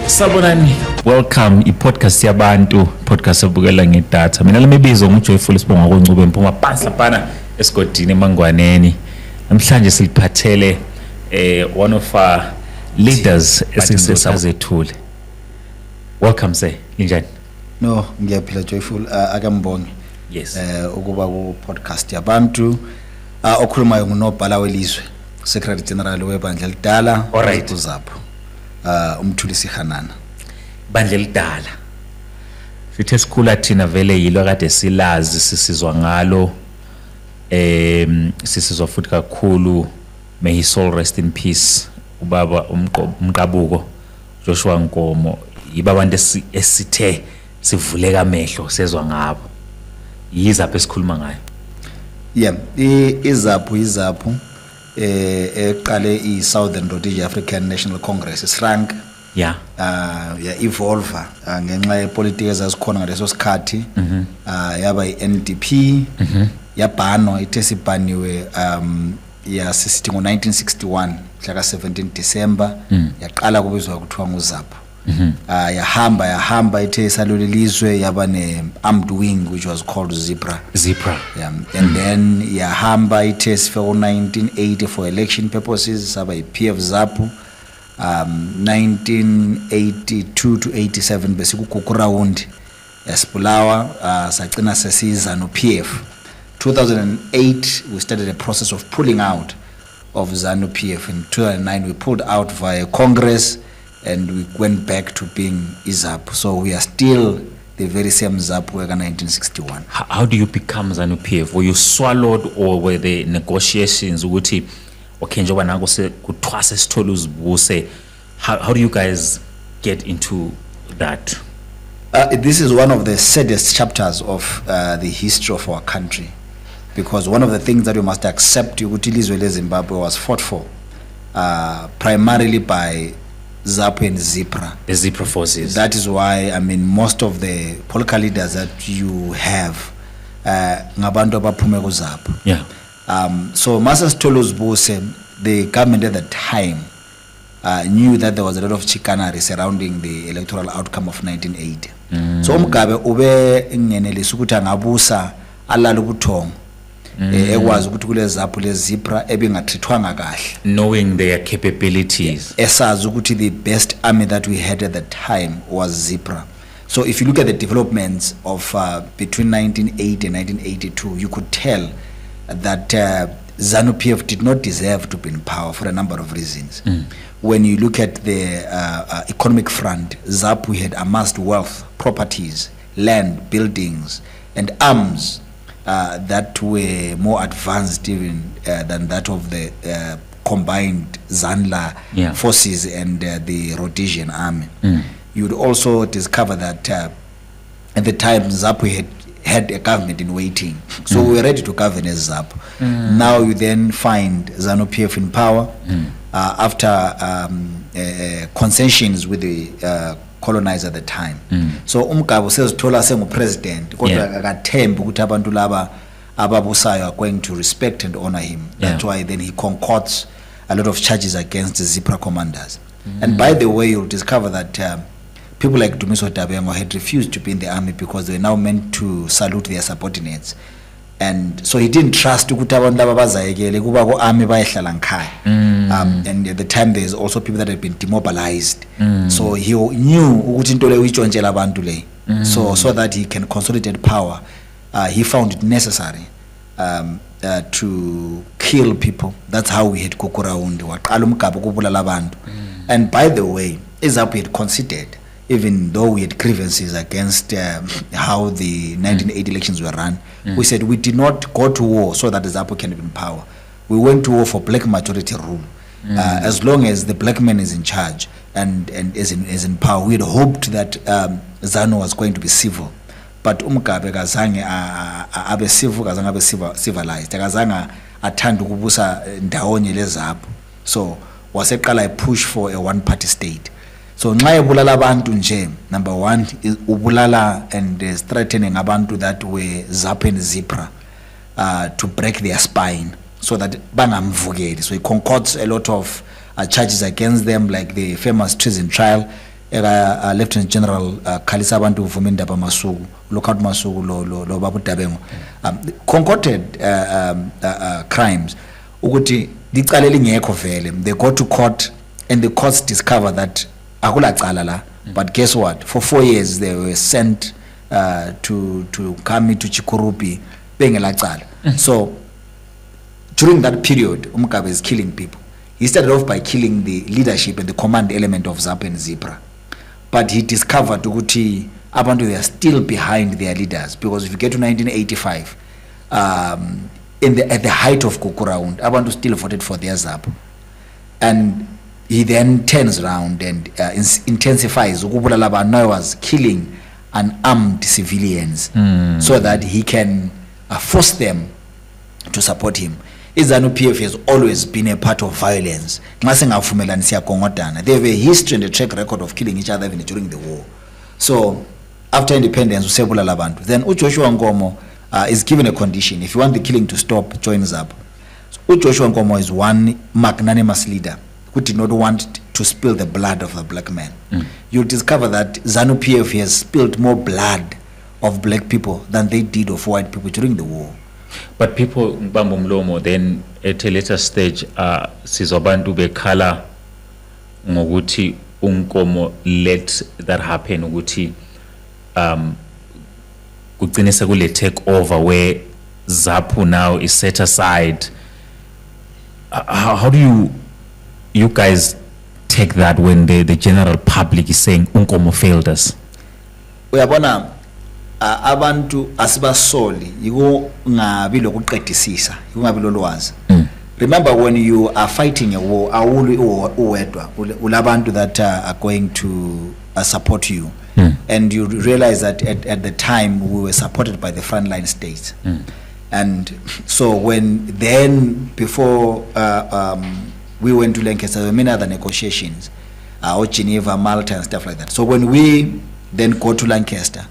Sabonani, welcome i-podcast yabantu, podcast ebukela ngedatha. Mina lemibizo nguJoyful Sibonga koNcube eMpuma Phansi lapha esigodini eMangwaneni. Namhlanje siliphathele one of our leaders esisesazethule. Welcome sir, linjani? No, ngiyaphila Joyful, akambonge. Yes. Ukuba ku podcast yabantu okhulumayo ngunobhala welizwe, Secretary General webandla lidala Zapo. Mr Hanana. Bandla lidala. Sithe sikhula thina vele yilo kade silazi sisizwa ngalo. Sisizwa futhi kakhulu, may his soul rest in peace. Ubaba umqabuko Joshua Nkomo yibabantu esithe sivuleka amehlo sezwa ngabo. Yizapho esikhuluma ngayo. Yeah, iZapu eqale iSouthern Rhodesia African National Congress isrank. Yeah. Ya evolve ngenxa yepolitiki ezazikhona ngaleso sikhathi. Yaba iNDP. Yabhano ithe sibhaniwe yasisithi ngo1961 mhla ka17 December yaqala kubizwa kuthiwa nguZapo. Yahamba ithe salulelizwe yaba ne-armed wing which was called Zebra. Yeah. And then yahamba ithe sife ngo1980 for election purposes saba iPF Zapu. 1982 to 87 besikugugu round yasibulawa sagcina sesiza no PF. 2008 we started a process of pulling out of ZANU PF. In 2009 we pulled out via Congress and we went back to being Zapo. So we are still the very same Zapo in 1961. How do you become ZANU PF? Were you swallowed or were the negotiations ukuthi okay njengoba nango kuthwasa sithola uzibuse? How do you guys get into that? This is one of the saddest chapters of the history of our country, because one of the things that we must accept ukuthi ilizwe leZimbabwe was fought for primarily by Zapo and Zebra. The Zebra forces. That is why, I mean, most of the political leaders that you have ngabantu abaphume kuZapo. Yeah. So Master Stolosbose, the government at the time knew that there was a lot of chicanery surrounding the electoral outcome of 1980. So Mugabe ube ngenelisa ukuthi angabusa alala ubuthongo ekwazi ukuthi kule Zapo le Zebra ebingathithwanga kahle, knowing their capabilities. Esazi ukuthi the best army that we had at the time was Zebra. So if you look at the developments of between 1980 and 1982, you could tell that ZANU PF did not deserve to be in power for a number of reasons. When you look at the economic front, Zapo had amassed wealth, properties, land, buildings, and arms that were more advanced even than that of the combined ZANLA forces and the Rhodesian army. You would also discover that at the time Zapo had a government in waiting. So we were ready to govern as Zapo. Now you then find ZANU PF in power after concessions with the colonizer at the time. So Umgabo sezithola sengu-president kodwa akathembi ukuthi abantu laba ababusayo are going to respect and honor him. That's why then he concocts a lot of charges against the Zebra commanders. And by the way, you'll discover that people like Dumiso Dabengo had refused to be in the army because they were now meant to salute their subordinates. And so he didn't trust ukuthi abantu laba bazayekele kuba ku army bayehlala nkhaya. And at the time there's also people that had been demobilized. So he knew ukuthi into le uyijontshela abantu le. So that he can consolidate power, he found it necessary to kill people. That's how we had Kukurawundi waqala umgaba ukubulala abantu. And by the way, Zapo had considered, even though we had grievances against how the 1980 elections were run, we said we did not go to war so that Zapo can be in power. We went to war for black majority rule. As long as the black man is in charge and is in power, we had hoped that ZANU was going to be civil. But Mugabe kazange abe civil, kazange abe civilized. Kazange athanda ukubusa ndawonye leZapo. So waseqala a push for a one-party state. So nxa ebulala abantu nje, number one, ubulala and threatening abantu that were Zapo and Zebra to break their spine so that bangamvukeli. So he concocts a lot of charges against them, like the famous treason trial Lieutenant General Khalisa abantu uvuma indaba Masuku Lookout Masuku lo Babu Dabengo concocted crimes ukuthi licala lingekho vele. They go to court and the courts discover that akulacala la, but guess what, for 4 years they were sent to come into Chikurupi bengelacala. So during that period Mugabe is killing people. He started off by killing the leadership and the command element of Zapo and Zebra, but he discovered ukuthi abantu they are still behind their leaders, because if you get to 1985 at the height of Kukuraund, abantu still voted for their Zapo, and he then turns around and intensifies ukubulala abantu, was killing unarmed civilians so that he can force them to support him. ZANU-PF has always been a part of violence. They have a history and a track record of killing each other even during the war. So after independence, then Joshua Nkomo is given a condition. If you want the killing to stop, join Zapo. Joshua Nkomo is one magnanimous leader who did not want to spill the blood of a black man. You'll discover that ZANU-PF has spilled more blood of black people than they did of white people during the war. But people Mbambo Mlomo then at a later stage sizobantu bekhala ngokuthi Nkomo let that happen, ukuthi kugcine sekule take over where Zapu now is set aside. How do you guys take that when the general public is saying Nkomo failed us? Uyabona abantu asibasoli yiko ngabi lokuqedisisa, kungabi lolwazi. Remember, when you are fighting a war, awuli uwedwa ulabantu that are going to support you, and you realize that at the time we were supported by the frontline states, and so before we went to Lancaster, there were many other negotiations, or Geneva, Malta, and stuff like that. So when we then go to Lancaster,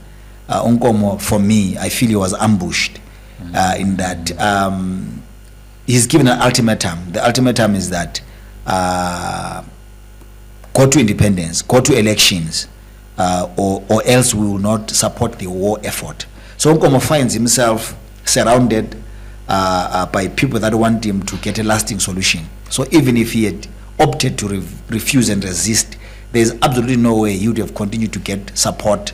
Nkomo, for me, I feel he was ambushed in that he's given an ultimatum. The ultimatum is that go to independence, go to elections, or else we will not support the war effort. So Nkomo finds himself surrounded by people that want him to get a lasting solution. So even if he had opted to refuse and resist, there's absolutely no way he would have continued to get support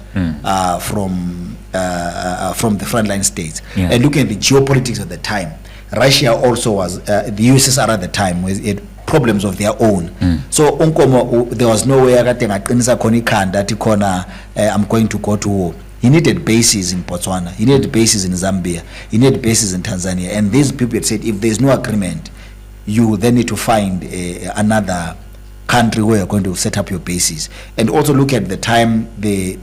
from the frontline states. And looking at the geopolitics at the time, Russia also was, the USSR at the time, had problems of their own. So Nkomo, there was no way I'm going to go to war. He needed bases in Botswana, he needed bases in Zambia, he needed bases in Tanzania, and these people had said, if there's no agreement, you then need to find another country where you're going to set up your bases. And also look at the time the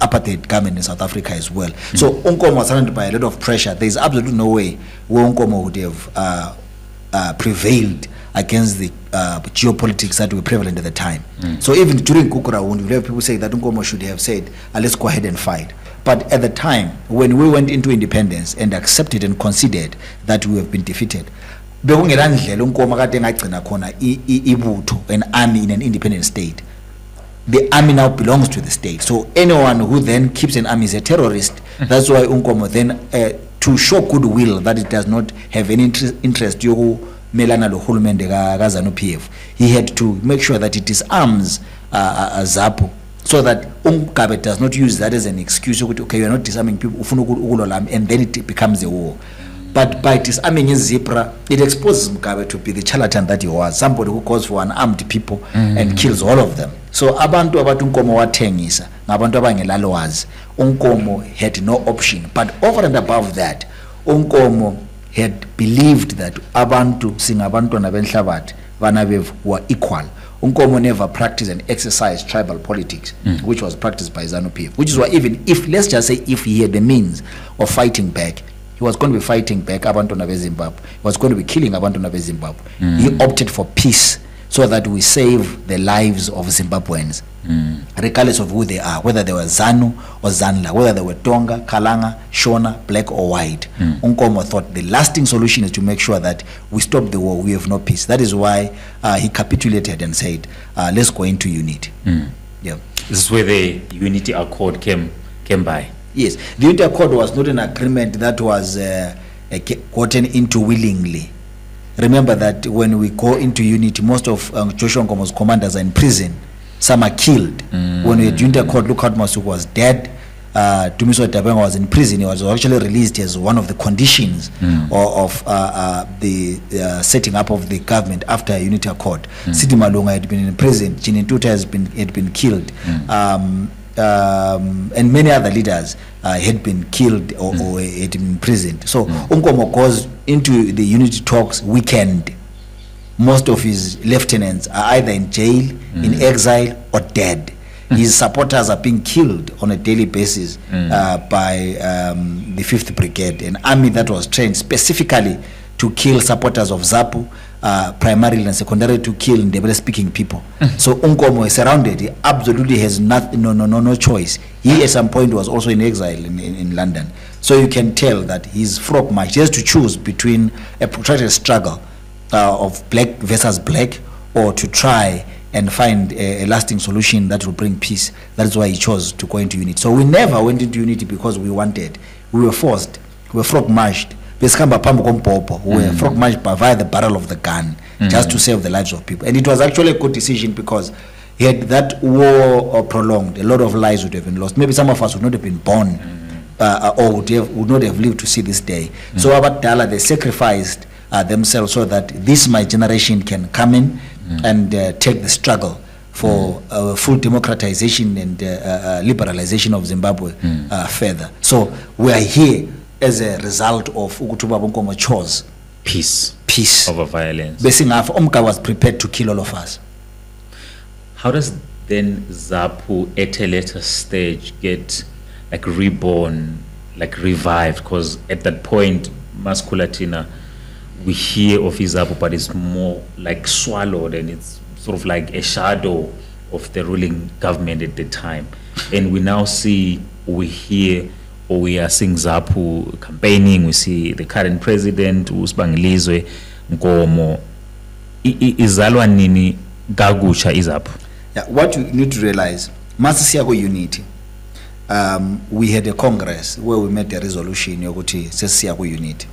apartheid government in South Africa as well. So Nkomo was surrounded by a lot of pressure. There's absolutely no way where Nkomo would have prevailed against the geopolitics that were prevalent at the time. So even during Kukura, when you have people say that Nkomo should have said, let's go ahead and fight. But at the time, when we went into independence and accepted and considered that we have been defeated, an army in an independent state. The army now belongs to the state. So anyone who then keeps an army is a terrorist. That's why Nkomo then, to show goodwill that it does not have any interest, ZANU-PF, he had to make sure that it disarms Zapo, so that Mugabe does not use that as an excuse. Okay, you are not disarming people, and then it becomes a war. But by disarming his Zebra, it exposes Mugabe to be the charlatan that he was, somebody who calls for unarmed people and kills all of them. So abantu Nkomo wathengisa, ngabantu abangelalwazi. Nkomo had no option. But over and above that, Nkomo had believed that abantu singabantwana benhlabathi banabevu were equal. Nkomo never practiced and exercised tribal politics, which was practiced by ZANU-PF, which is why even if, let's just say, if he had the means of fighting back, he was going to be fighting back abantwana beZimbabwe. He was going to be killing abantwana beZimbabwe. He opted for peace so that we save the lives of Zimbabweans, regardless of who they are, whether they were ZANU or ZANLA, whether they were Tonga, Kalanga, Shona, black or white. Nkomo thought the lasting solution is to make sure that we stop the war, we have no peace. That is why he capitulated and said, let's go into unity. Yeah. This is where the Unity Accord came by. Yes, the Unity Accord was not an agreement that was gotten into willingly. Remember that when we go into unity, most of Joshua Nkomo's commanders are in prison. Some are killed. When we had Unity Accord, Lookout Masuku was dead. Tumiso Tabenga was in prison. He was actually released as one of the conditions of the setting up of the government after Unity Accord. Sidi Malunga had been in prison. Chinintuta had been killed. And many other leaders had been killed or had been imprisoned. So Nkomo goes into the unity talks weekend. Most of his lieutenants are either in jail, in exile, or dead. His supporters are being killed on a daily basis by the 5th Brigade, an army that was trained specifically to kill supporters of Zapo, primarily and secondarily to kill Ndebele-speaking people. So Nkomo is surrounded. He absolutely has no choice. He at some point was also in exile in London. So you can tell that he's frog march. He has to choose between a protracted struggle of black versus black, or to try and find a lasting solution that will bring peace. That's why he chose to go into unity. So we never went into unity because we wanted. We were forced. We were frog marched. We were frog marched via the barrel of the gun, just to save the lives of people. And it was actually a good decision, because had that war prolonged, a lot of lives would have been lost. Maybe some of us would not have been born or would not have lived to see this day. So Abadala, they sacrificed themselves so that this my generation can come in and take the struggle for full democratization and liberalization of Zimbabwe further. So we are here as a result of Ukutuba Nkomo chose peace over violence. Besingaf Omka was prepared to kill all of us. How does then Zapu at a later stage get like reborn, like revived? Because at that point, Masculatina, we hear of Zapu, but it's more like swallowed, and it's sort of like a shadow of the ruling government at the time. And we now see, we hear, or we are seeing Zapu campaigning. We see the current president, Usibangilizwe Nkomo. Izalwa nini gagusha Zapu? Yeah, what you need to realize, Masisiago Unity, we had a congress where we made a resolution, Yoguti, Sesiago Unity.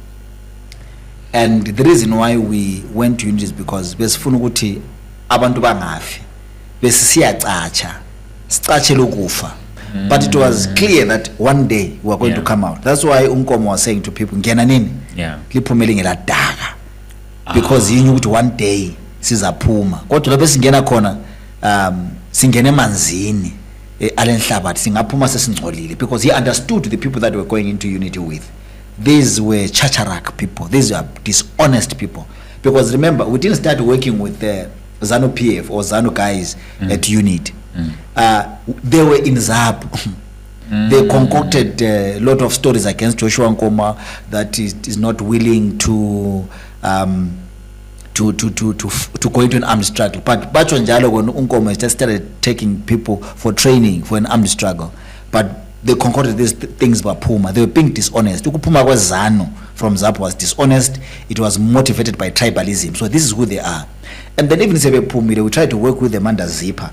And the reason why we went to unity is because besifuna ukuthi abantu bangafi besisiyacatsha sicatshela ukufa. But it was clear that one day we were going to come out. That's why Nkomo was saying to people, ngena nini liphumele ngeladaka, because he knew that one day sizaphuma. Kodwa lapho singena khona singene emanzini alenhlabathi singaphuma sesingcolile, because he understood the people that were going into unity with. These were chacharak people. These are dishonest people. Because remember, we didn't start working with the ZANU PF or ZANU guys at UNIT. They were in Zapo. They concocted a lot of stories against Joshua Nkomo that is not willing to go into an armed struggle. But Bacho Njalo, when Nkomo just started taking people for training for an armed struggle, but they concocted these things about Puma. They were being dishonest. Puma was ZANU from Zapo was dishonest. It was motivated by tribalism. So this is who they are. And then even Sebe Pumile, we tried to work with them under Zipa.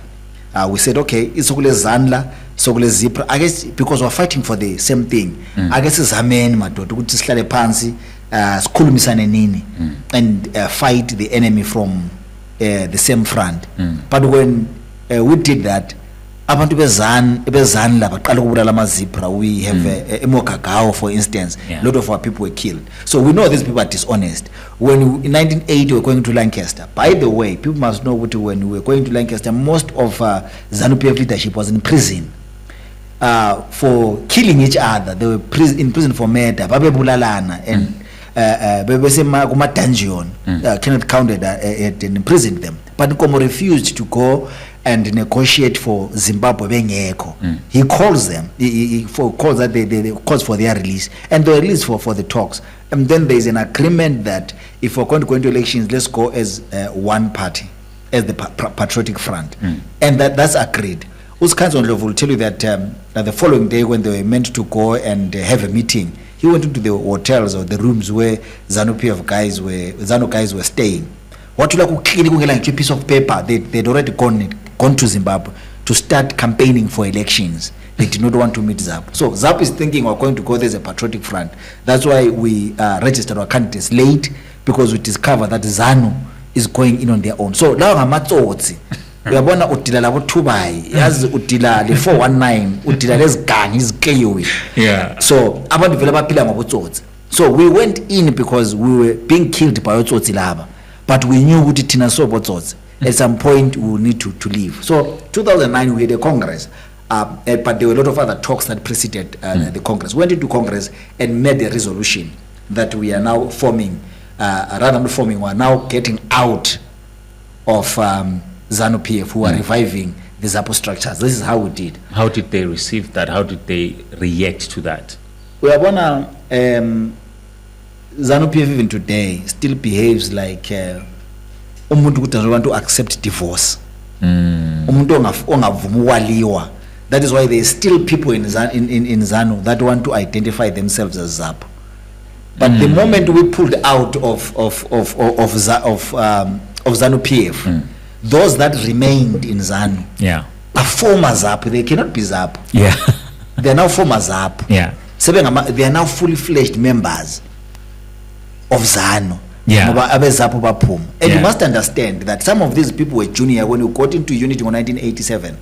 We said, okay, it's Sokule Zanla, Sokule Zipra. I guess because we're fighting for the same thing. I guess it's Amen, Mato, to Slade Pansi, Skulumisane Nini, and fight the enemy from the same front. But when we did that, abantu bezanla baqala ukubulala amazipra, we have Emokagao, for instance. A lot of our people were killed. So we know these people are dishonest. When in 1980 we were going to Lancaster, by the way, people must know what when we were going to Lancaster, most of ZANU PF leadership was in prison for killing each other. They were in prison for murder, babebulalana, and kuma dungeon. Kenneth counted and imprisoned them. But Nkomo refused to go and negotiate for Zimbabwe bengeko. He calls them, he calls that they calls for their release, and they release for the talks. And then there is an agreement that if we're going to go into elections, let's go as one party. as the Patriotic Front, and that's agreed. Uskanzo will tell you that the following day, when they were meant to go and have a meeting, he went into the hotels or the rooms where ZANU guys were staying. What you like a piece of paper? They'd already gone to Zimbabwe to start campaigning for elections. They did not want to meet Zapo. So Zapo is thinking we're going to go there as a Patriotic Front. That's why we registered our candidates late, because we discovered that ZANU is going in on their own. So now ngamatsotsi uyabona udila labo thubayi yazi udila le 419 udila lezigangi izikeyiwe. Yeah. So abantu vele baphila ngobutsotsi. So we went in because we were being killed by otsotsi laba, but we knew ukuthi thina so botsotsi at some point we will need to leave. So 2009 we had a congress, but there were a lot of other talks that preceded the congress. We went into congress and made a resolution that we are now forming, rather than forming, we are now getting out of ZANU PF, who are reviving the Zapo structures. This is how we did. How did they receive that? How did they react to that? We are gonna ZANU PF even today still behaves like umuntu ukuthi want to accept divorce. Umuntu ongavuma ukwaliwa. That is why there is still people in ZANU that want to identify themselves as Zapo. But the moment we pulled out of ZANU PF, those that remained in ZANU are former Zapo. They cannot be Zapo. Yeah. They are now former Zapo. Yeah. They are now fully fledged members of ZANU. Yeah. And you must understand that some of these people were junior when we got into unity in 1987.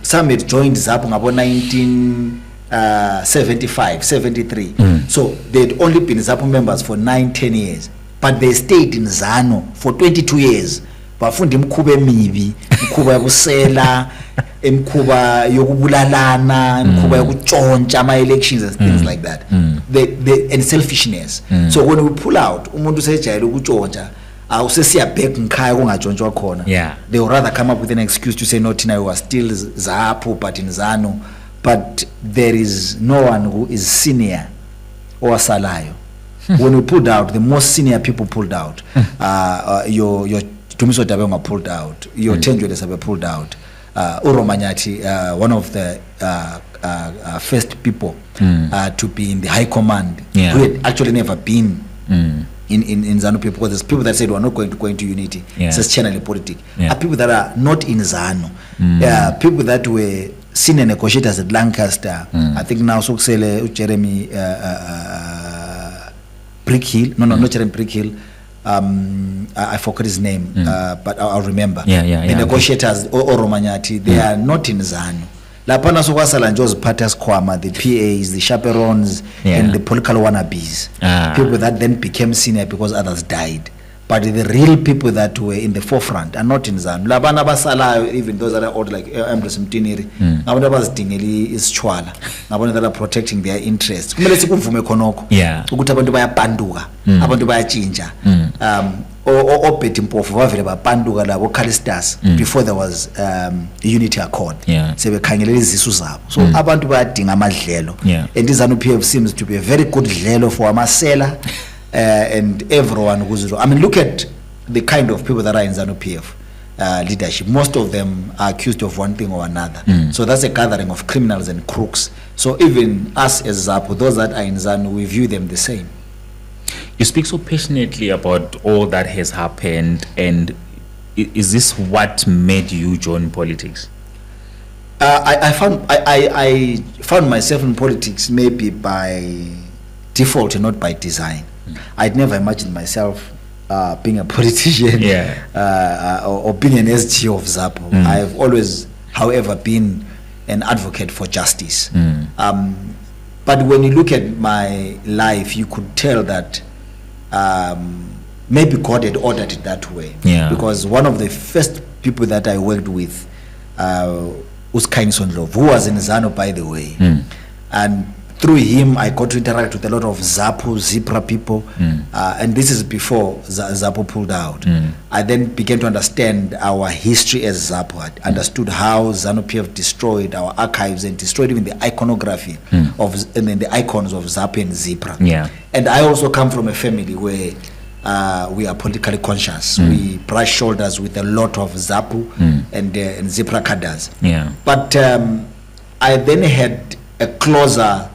Some had joined Zapo in 1975, 73. So they'd only been Zapo members for 9-10 years. But they stayed in ZANU for 22 years. Bafundi mkhuba emibi, mkhuba yakusela, mkhuba yokubulalana, mkhuba yokuchontsha ama-elections and things like that. And selfishness. So when we pull out, umuntu sejayele ukuchontsha, awusesiyabheka ngikhaya kungatshontshwa khona. They would rather come up with an excuse to say no, Tina, we are still Zapo but in ZANU. But there is no one who is senior or salayo. When we pulled out, the most senior people pulled out. Your Tumiso Dabenga pulled out. Your Tenjwe Desabe pulled out. Uromanyati, one of the first people to be in the high command, who had actually never been in ZANU people, because there's people that said we're not going to go into unity. It's just channel politic. Are people that are not in ZANU. People that were senior negotiators at Lancaster. I think now Suksele, Jeremy Brickhill. No, not Jeremy Brickhill. I forgot his name, but I'll remember. The negotiators, Oromanyati, they are not in ZANU. Lapana Sukwasala and Joseph Patas Kwama, the PAs, the chaperones, and the political wannabes. People that then became senior because others died. But the real people that were in the forefront are not in ZANU. Labana basala, even those that are old like Ambrose Mtiniri, Nabana Basdingeli is Chwala. Nabana that are protecting their interests. Kumele sikumvume khonoko. Ukuthi abantu bayapanduka, abantu bayachinja. Opet impofu bavele bapanduka labo Calistas before there was unity accord. Sebekhangelela izisu zabo. So abantu bayadinga amadlelo. And ZANU PF seems to be a very good dlelo for amasela. And everyone who's, I mean, look at the kind of people that are in ZANU PF leadership. Most of them are accused of one thing or another. So that's a gathering of criminals and crooks. So even us as Zapo, those that are in ZANU, we view them the same. You speak so passionately about all that has happened, and is this what made you join politics? I found myself in politics maybe by default and not by design. I'd never imagined myself being a politician or being an SG of Zapo. I've always, however, been an advocate for justice. But when you look at my life, you could tell that maybe God had ordered it that way. Because one of the first people that I worked with was Kainson Love, who was in ZANU, by the way. And through him, I got to interact with a lot of Zapo, Zipra people, and this is before Zapo pulled out. I then began to understand our history as Zapo. I understood how ZANU PF destroyed our archives and destroyed even the iconography of and then the icons of Zapo and Zipra. And I also come from a family where we are politically conscious. We brush shoulders with a lot of Zapu and Zebra cadres. Yeah. But I then had a closer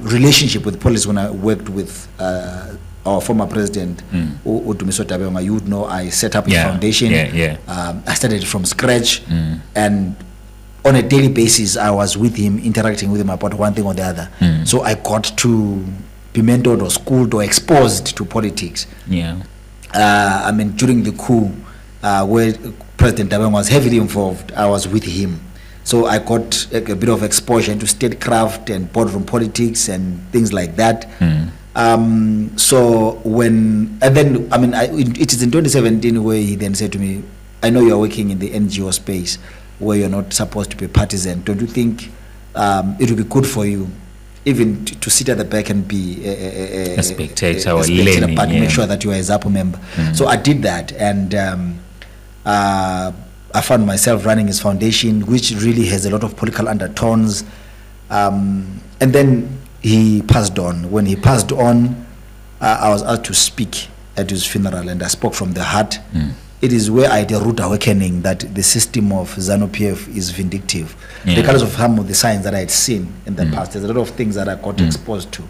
relationship with police when I worked with our former president, Mr Hanana. You would know I set up a foundation. I started from scratch, and on a daily basis, I was with him, interacting with him about one thing or the other. So I got to be mentored or schooled or exposed to politics. Yeah. I mean, during the coup, where President Hanana was heavily involved, I was with him. So I got a bit of exposure into statecraft and boardroom politics and things like that. So when, and then, I mean, it is in 2017 where he then said to me, I know you're working in the NGO space where you're not supposed to be partisan. Don't you think it would be good for you even to sit at the back and be a spectator or learning, but make sure that you are a Zapo member? So I did that, and I found myself running his foundation, which really has a lot of political undertones. And then he passed on. When he passed on, I was asked to speak at his funeral, and I spoke from the heart. It is where I had a rude awakening that the system of ZANU-PF is vindictive. Regardless of some of the signs that I had seen in the past, there's a lot of things that I got exposed to.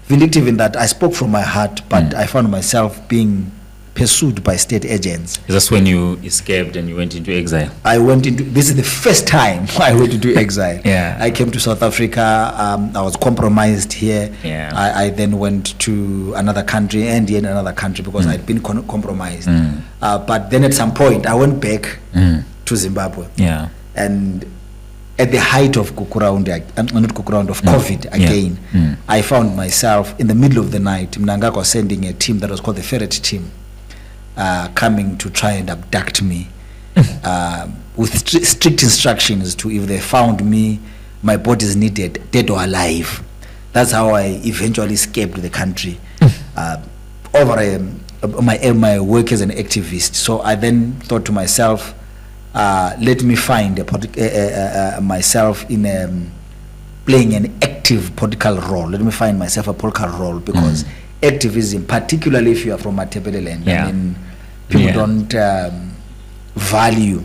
Vindictive in that I spoke from my heart, but I found myself being pursued by state agents. That's when you escaped and you went into exile. I went into, this is the first time I went into exile. I came to South Africa. I was compromised here. I then went to another country and yet another country because I'd been compromised. But then at some point I went back to Zimbabwe. And at the height of COVID again, I found myself in the middle of the night. Mnangagwa was sending a team that was called the Ferret Team, coming to try and abduct me with strict instructions to, if they found me, my body is needed, dead or alive. That's how I eventually escaped the country over my work as an activist. So I then thought to myself, let me find myself in playing an active political role. Let me find myself a political role, because activism, particularly if you are from Matabeleland, I mean, people don't value.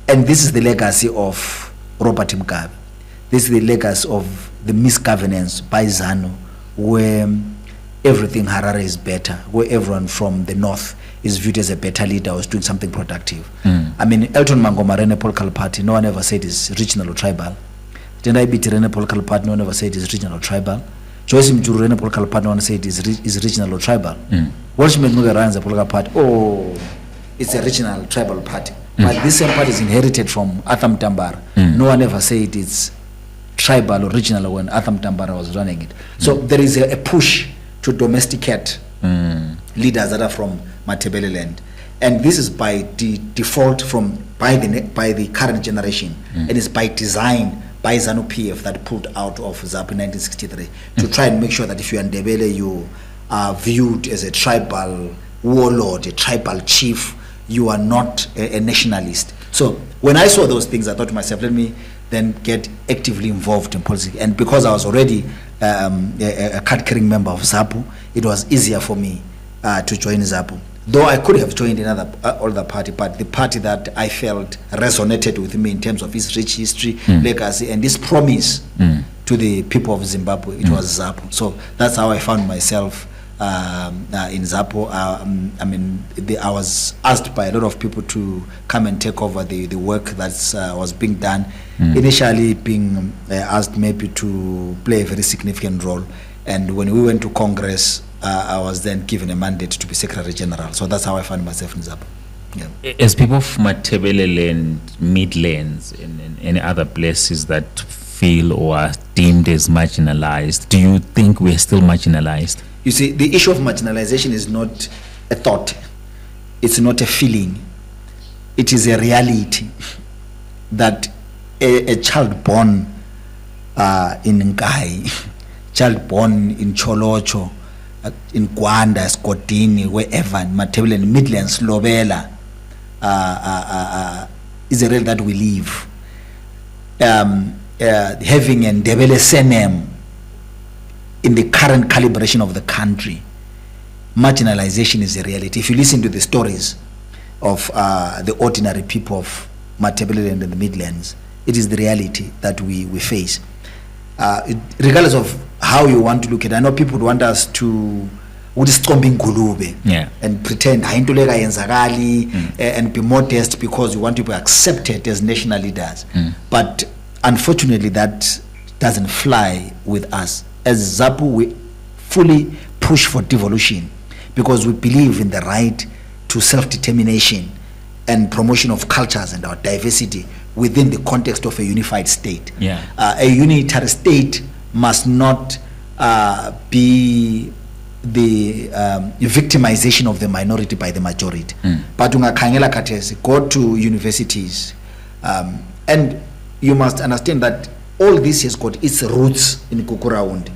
And this is the legacy of Robert Mugabe. This is the legacy of the misgovernance by ZANU, where everything Harare is better, where everyone from the north is viewed as a better leader or is doing something productive. I mean, Elton Mangoma ran a political party, no one ever said it's regional or tribal. Tendai Biti ran a political party, no one ever said it's regional or tribal. Joyce Mjuru ran a political party, no one said is regional or tribal. Walshman Mugabe runs a political party, oh, it's a regional tribal party. But this same party is inherited from Atham Tambara. No one ever said it's tribal or regional when Atham Tambara was running it. So there is a push to domesticate leaders that are from Matabeleland, and this is by default by the current generation, and it's by design by ZANU-PF that pulled out of Zapo in 1963 to try and make sure that if you are Ndebele, you are viewed as a tribal warlord, a tribal chief. You are not a nationalist. So when I saw those things, I thought to myself, let me then get actively involved in politics. And because I was already a card-carrying member of Zapo, it was easier for me to join Zapo. Though I could have joined another other party, but the party that I felt resonated with me in terms of its rich history, legacy, and this promise to the people of Zimbabwe, it was Zapo. So that's how I found myself in Zapo. I mean, I was asked by a lot of people to come and take over the work that was being done. Initially being asked maybe to play a very significant role. And when we went to Congress, I was then given a mandate to be Secretary General. So that's how I found myself in Zapo. As people of Matabeleland, Midlands, and any other places that feel or are deemed as marginalized, do you think we're still marginalized? You see, the issue of marginalization is not a thought. It's not a feeling. It is a reality that a child born in Nkai, child born in Cholocho, in Gwanda, Scotini, wherever, in Matabeleland, Midlands, Lobela, is a reality that we live. Having a Ndebele surname in the current calibration of the country, marginalization is a reality. If you listen to the stories of the ordinary people of Matabeleland and the Midlands, it is the reality that we face. Regardless of how you want to look at it, I know people would want us to and pretend and be modest because you want to be accepted as national leaders. But unfortunately, that doesn't fly with us. As Zapu, we fully push for devolution because we believe in the right to self-determination and promotion of cultures and our diversity within the context of a unified state. A unitary state must not be the victimization of the minority by the majority. But go to universities, and you must understand that all this has got its roots in Kukuraund.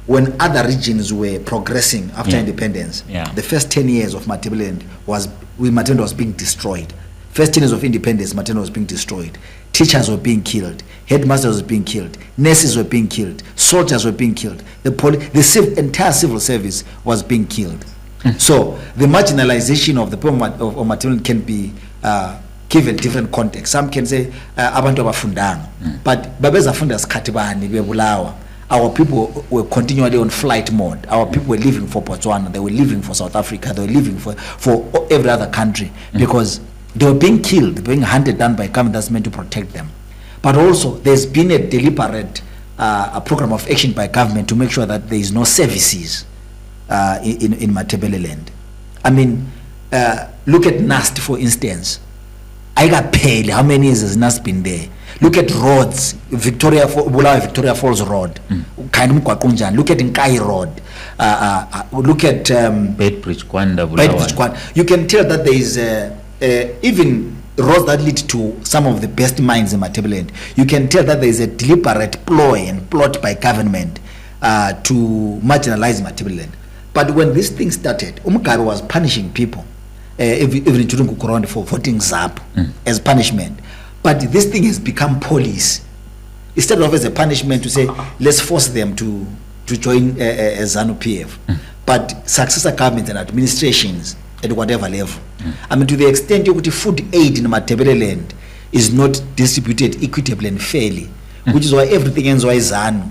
When other regions were progressing after independence, the first 10 years of Matabeleland Matabeleland was being destroyed. First 10 years of independence, Matabeleland was being destroyed. Teachers were being killed, headmasters were being killed, nurses were being killed, soldiers were being killed, the entire civil service was being killed. So the marginalization of the people of Matabeleland can be given different contexts. Some can say abantu abafundanga, but babezafunda sikhathi bani bebulawa. Our people were continually on flight mode. Our people were living for Botswana, they were living for South Africa, they were living for every other country because they were being killed, being hunted down by government that's meant to protect them. But also, there's been a deliberate a program of action by government to make sure that there is no services in Matabeleland. I mean, look at NAST, for instance. I got paid. How many years has NAST been there? Look at roads, Victoria Falls Road. Look at Nkai Road. Look at Bedbridge Kwanda. You can tell that there is even roads that lead to some of the best mines in Matabeleland. You can tell that there is a deliberate ploy and plot by government to marginalize Matabeleland. But when this thing started, Umkabe was punishing people, even in Kukurond for voting Zapo as punishment. But this thing has become police. Instead of as a punishment to say, let's force them to join ZANU-PF. But successor governments and administrations at whatever level. I mean, to the extent you food aid in Matabeleland is not distributed equitably and fairly, which is why everything ends why ZANU.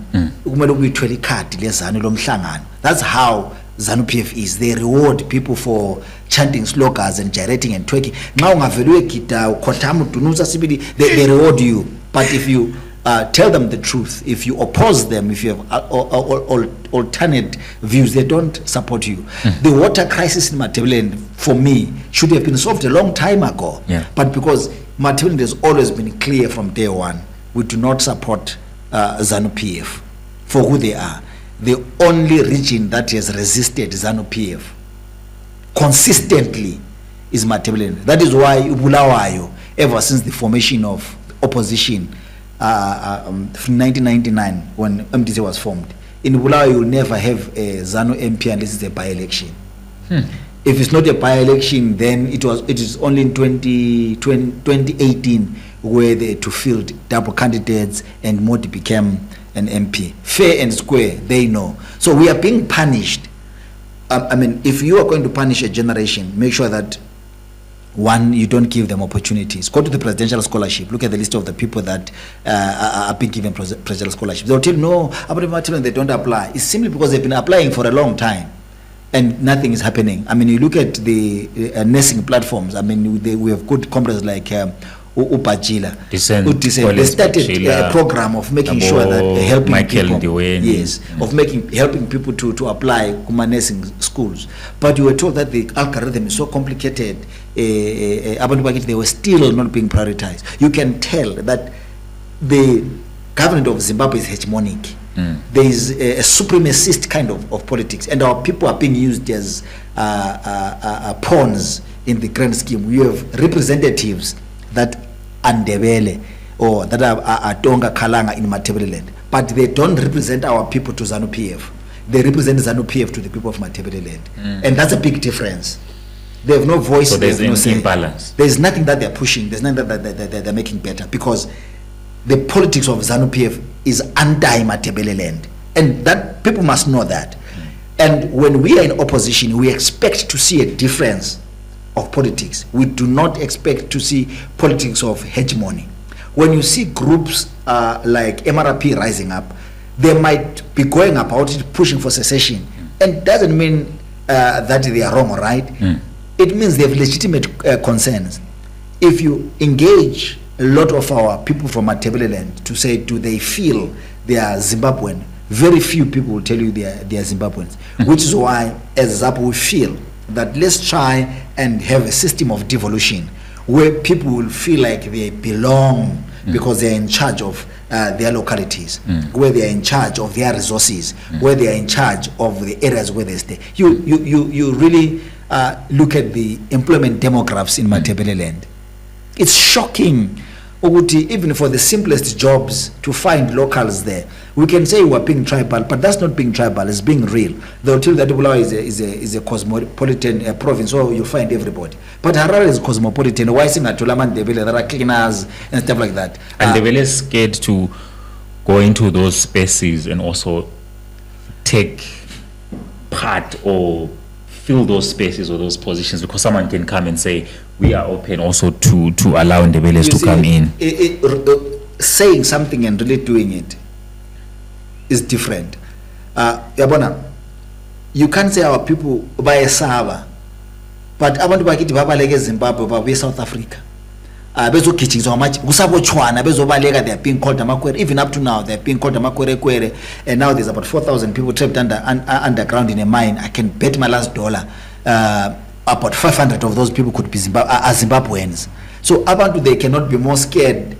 That's how ZANU-PF is. They reward people for chanting slogans and gyrating and twerking. They reward you. But if you tell them the truth, if you oppose them, if you have alternate views, they don't support you. The water crisis in Matabeleland, for me, should have been solved a long time ago. But because Matabeleland has always been clear from day one, we do not support ZANU-PF for who they are. The only region that has resisted ZANU-PF consistently is Matabeleland. That is why Ubulawayo, ever since the formation of opposition from 1999 when MDC was formed, in Ubulawayo you will never have a ZANU MP unless it's a by-election. If it's not a by-election, then it is only in 2018 where they to field double candidates and Modi became an MP. Fair and square, they know. So we are being punished. I mean, if you are going to punish a generation, make sure that, one, you don't give them opportunities. Go to the presidential scholarship. Look at the list of the people that are being given presidential scholarships. They'll tell you, no, they don't apply. It's simply because they've been applying for a long time and nothing is happening. I mean, you look at the nursing platforms. I mean, we have good companies like Upajila. They started a program of making sure that helping people, helping people to apply nursing schools. But you were told that the algorithm is so complicated. They were still not being prioritized. You can tell that the government of Zimbabwe is hegemonic. There is a supremacist kind of politics, and our people are being used as pawns in the grand scheme. We have representatives that Andebele or that are Tonga Kalanga in Matabeleland, but they don't represent our people to ZANU-PF. They represent ZANU-PF to the people of Matabeleland, and that's a big difference. They have no voice. So there's no imbalance. There's nothing that they're pushing. There's nothing that they're making better, because the politics of ZANU-PF is anti-Matabeleland. And that people must know that. And when we are in opposition, we expect to see a difference of politics. We do not expect to see politics of hegemony. When you see groups like MRP rising up, they might be going about it, pushing for secession. And doesn't mean that they are wrong or right. It means they have legitimate concerns. If you engage a lot of our people from Matabeleland to say, do they feel they are Zimbabwean? Very few people will tell you they are Zimbabweans, which is why, as Zapo, we feel that let's try and have a system of devolution where people will feel like they belong because they are in charge of their localities, where they are in charge of their resources, where they are in charge of the areas where they stay. You really look at the employment demographics in Matabeleland. It's shocking. Even for the simplest jobs, to find locals there. We can say we're being tribal, but that's not being tribal, it's being real. They'll tell you that Bulawayo is a cosmopolitan province, so you'll find everybody. But Harare is cosmopolitan. Why sing at Tulaman Ndebele? There are cleaners and stuff like that. And Ndebele is scared to go into those spaces and also take part or fill those spaces or those positions, because someone can come and say, we are open also to allow Ndebeles to come in. Saying something and really doing it is different. Yabona, you can't say our people buy a server, but abantu bakithi babaleke Zimbabwe babuye South Africa. Bezo kitchings so much kusabo chwana bezo baleka, they are being called amakwere. Even up to now they are being called amakwere, and now there's about 4,000 people trapped underground in a mine. I can bet my last dollar about 500 of those people could be Zimbabweans. So abantu, they cannot be more scared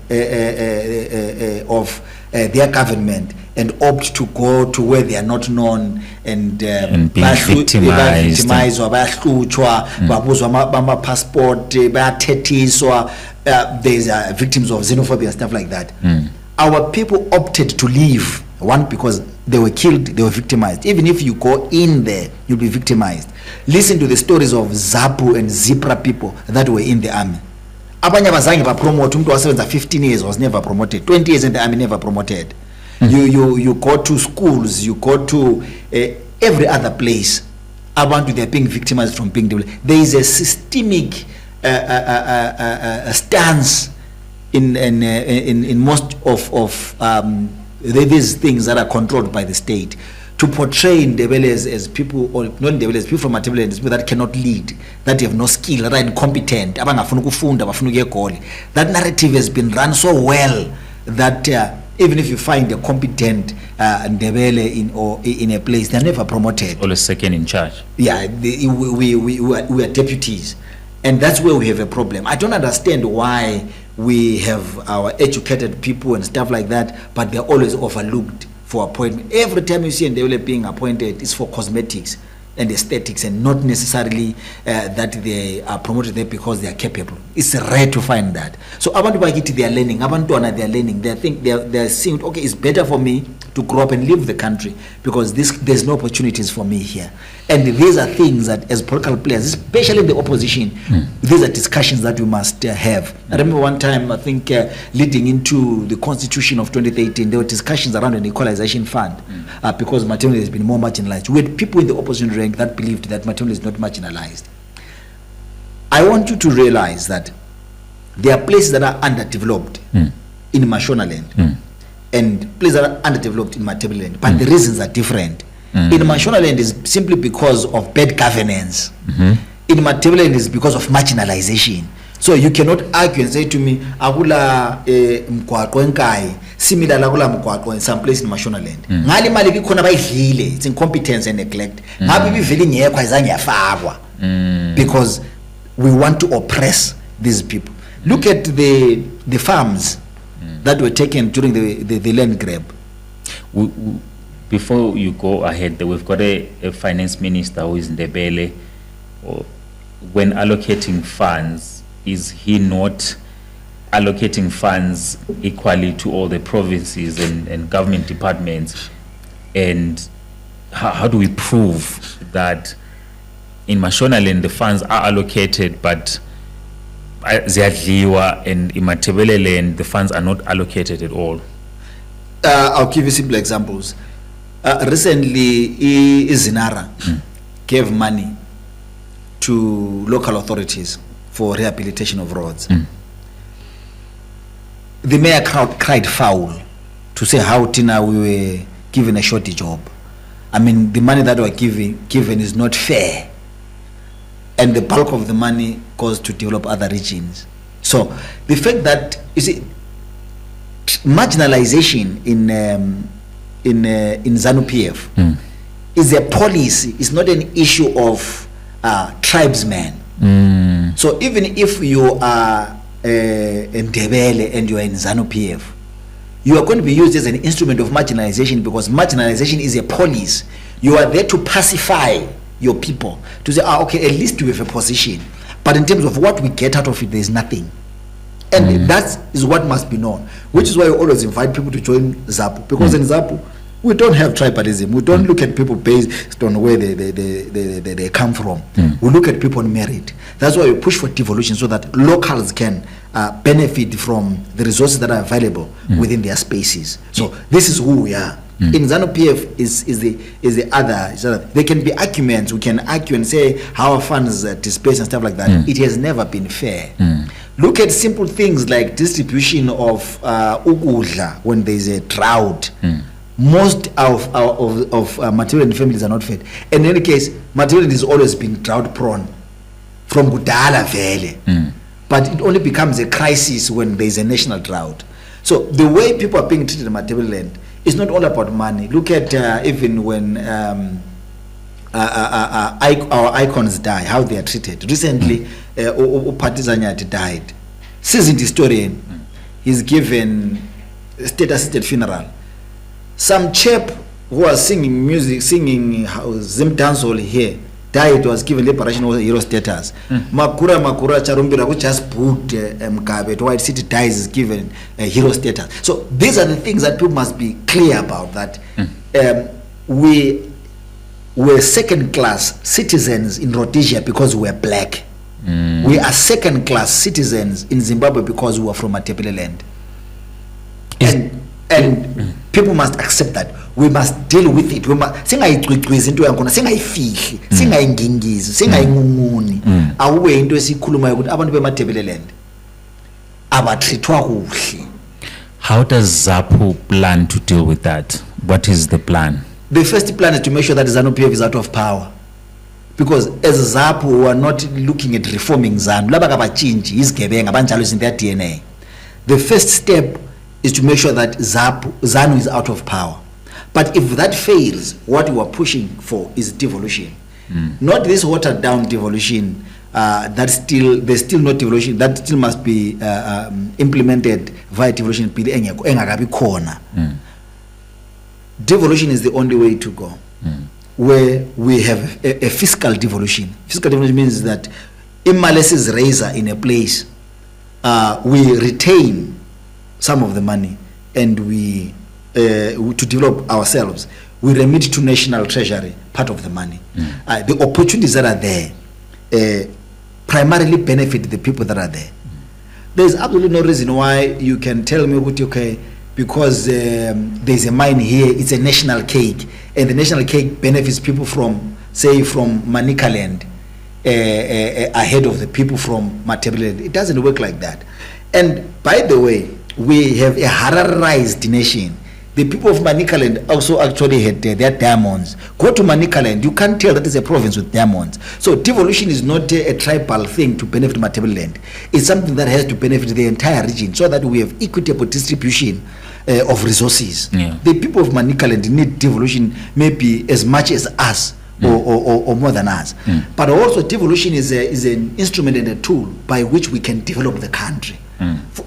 of their government and opt to go to where they are not known and being victimized or bayahluthwa babuzwa ama passport bayathethiswa. There's victims of xenophobia and stuff like that. Our people opted to leave, one, because they were killed, they were victimized. Even if you go in there, you'll be victimized. Listen to the stories of Zapu and Zipra people that were in the army. Abanye bazange ba promote, umntu wasebenza 15 years was never promoted, 20 years in the army, never promoted. You go to schools, you go to every other place. Abantu, they're being victimized from being developed. There is a systemic stance in most of these things that are controlled by the state to portray Ndebele as people, or not Ndebele, people from Matabeleland, people that cannot lead, that have no skill, that are incompetent. That narrative has been run so well that even if you find a competent Ndebele in a place, they're never promoted. Always second in charge. Yeah, we are deputies. And that's where we have a problem. I don't understand why we have our educated people and stuff like that, but they're always overlooked for appointment. Every time you see a Ndebele being appointed, it's for cosmetics and aesthetics, and not necessarily that they are promoted there because they are capable. It's rare to find that. So abantu bakithi, they are learning. Abantwana, they are learning. They are seeing, okay, it's better for me to grow up and leave the country because there's no opportunities for me here. And these are things that, as political players, especially in the opposition, these are discussions that we must have. I remember one time, I think, leading into the Constitution of 2018, there were discussions around an equalization fund because Matabeleland has been more marginalized. We had people in the opposition rank that believed that Matabeleland is not marginalized. I want you to realize that there are places that are underdeveloped in Mashonaland and places that are underdeveloped in Matabeleland, but the reasons are different. In Mashonaland is simply because of bad governance. In Matabeleland is because of marginalization. So you cannot argue and say to me, akula mkwaqo enkai similar lakula mkwaqo in some place in Mashonaland. Ngali mali bikhona bayidlile, it's incompetence and neglect. Ngabe bivele ingekho ayizange yafakwa. Because we want to oppress these people. Look at the farms that were taken during the land grab. Before you go ahead, we've got a finance minister who is Ndebele. When allocating funds, is he not allocating funds equally to all the provinces and government departments? And how do we prove that in Mashonaland the funds are allocated, but Ziyadliwa, and in Matabeleland the funds are not allocated at all? I'll give you simple examples. Recently, Zinara gave money to local authorities for rehabilitation of roads. The mayor cried foul to say how Tina we were given a shorty job. I mean, the money that we're given is not fair. And the bulk of the money goes to develop other regions. So the fact that, you see, marginalization in ZANU-PF is a policy, it's not an issue of tribesmen. So even if you are in Ndebele and you are in ZANU-PF, you are going to be used as an instrument of marginalization, because marginalization is a policy. You are there to pacify your people, to say, okay, at least we have a position. But in terms of what we get out of it, there is nothing. And that is what must be known, which is why we always invite people to join Zapo, because in Zapo, we don't have tribalism. We don't look at people based on where they come from. We look at people on merit. That's why we push for devolution, so that locals can benefit from the resources that are available within their spaces. So this is who we are. In ZANU-PF is the other. So there can be arguments. We can argue and say how our funds dispersed and stuff like that. It has never been fair. Look at simple things like distribution of ukudla when there is a drought. Most of Matabeleland families are not fed. In any case, Matabeleland has always been drought prone from Gudala Valley. But it only becomes a crisis when there is a national drought. So the way people are being treated in Matabeleland is not all about money. Look at even when our icons die, how they are treated. Recently, Partizanyati died. Seasoned historian, he's given a state-assisted funeral. Some chap who was singing music, singing Zim dancehall here, died, was given liberation hero status. Makura Charumbira, which just put Mkabe to White City dies, is given a hero status. So these are the things that people must be clear about, that we were second-class citizens in Rhodesia because we were black. We are second-class citizens in Zimbabwe because we are from Matabeleland. And people must accept that. We must deal with it. We must singayigcwigcwizi into yakhona, singayifihli, singayingingizi, singayingunguni. Awube into esikhuluma ukuthi abantu beMatabeleland abatrithwa kuhle. How does Zapu plan to deal with that? What is the plan? The first plan is to make sure that ZANU-PF is out of power. Because as Zapu, we are not looking at reforming ZANU. Laba kabachinji izigebenga banjalo is in their DNA. The first step is to make sure that ZANU is out of power. But if that fails, what we are pushing for is devolution. Not this watered down devolution. There's still not devolution. That still must be implemented via devolution. Devolution is the only way to go. Where we have a fiscal devolution. Fiscal devolution means that Imales is razor in a place, we retain some of the money and we to develop ourselves, we remit to national treasury part of the money. The opportunities that are there primarily benefit the people that are there. There is absolutely no reason why you can tell me, okay, because there's a mine here, it's a national cake, and the national cake benefits people from, say, from Manicaland ahead of the people from Matabeleland. It doesn't work like that. And by the way, we have a Hararized nation. The people of Manicaland also actually had their diamonds. Go to Manicaland, you can't tell that it's a province with diamonds. So devolution is not a tribal thing to benefit Matabeleland. It's something that has to benefit the entire region, so that we have equitable distribution of resources. The people of Manicaland need devolution maybe as much as us, or more than us. But also devolution is an instrument and a tool by which we can develop the country.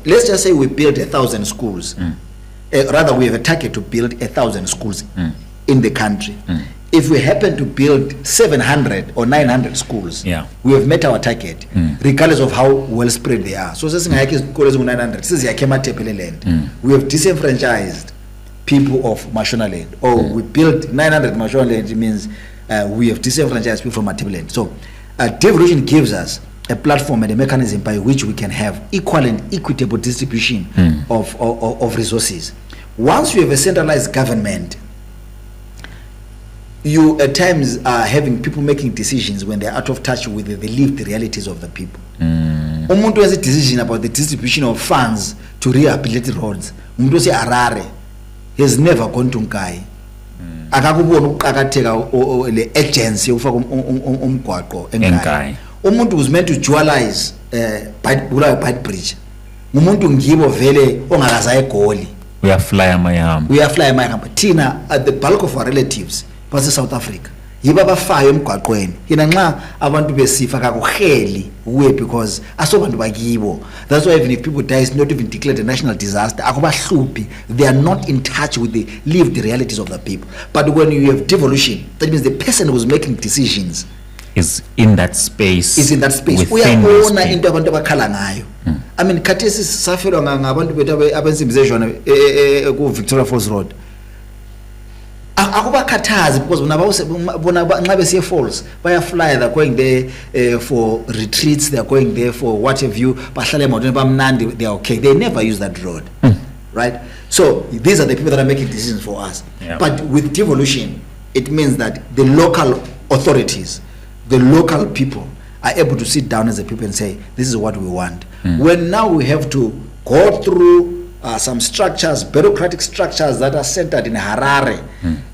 Let's just say we build 1,000 schools. Rather, we have a target to build 1,000 schools in the country. If we happen to build 700 or 900 schools, we have met our target, regardless of how well spread they are. So, we have disenfranchised people of Mashonaland, or we built 900 Mashonaland. It means we have disenfranchised people from Matabeleland. So, devolution gives us a platform and a mechanism by which we can have equal and equitable distribution of resources. Once we have a centralized government, you at times are having people making decisions when they're out of touch with the lived realities of the people. Umuntu has a decision about the distribution of funds to rehabilitate roads. Umuntu ose Harare has never gone to Nkai. Akakubona ukuqakatheka le agency ufaka umgwaqo eNkai. Umuntu was meant to dualize Bite Bridge. Umuntu ngibo vele ongakaza eGoli. We are fly amayam. Tina at the bulk of our relatives was South Africa. Yiba bafayo emgwaqweni. Yena nxa abantu besifa kakuheli we because asobantu bakibo. That's why even if people die, it's not even declared a national disaster. Akubahlupi. They are not in touch with the lived realities of the people. But when you have devolution, that means the person who's making decisions is in that space. Uyabona into abantu abakhala ngayo. I mean, khathesi safelwa ngabantu bethu abensimbizejwana ku Victoria Falls Road. Akubakhathazi because bona nxa besiye Falls fly, they're going there for retreats, they're going there for what have you, bahlala emotweni bamnandi, they're okay. They never use that road. Right? So these are the people that are making decisions for us. Yeah. But with devolution, it means that the local authorities, the local people are able to sit down as a people and say, this is what we want. When now we have to go through some structures, bureaucratic structures that are centered in Harare,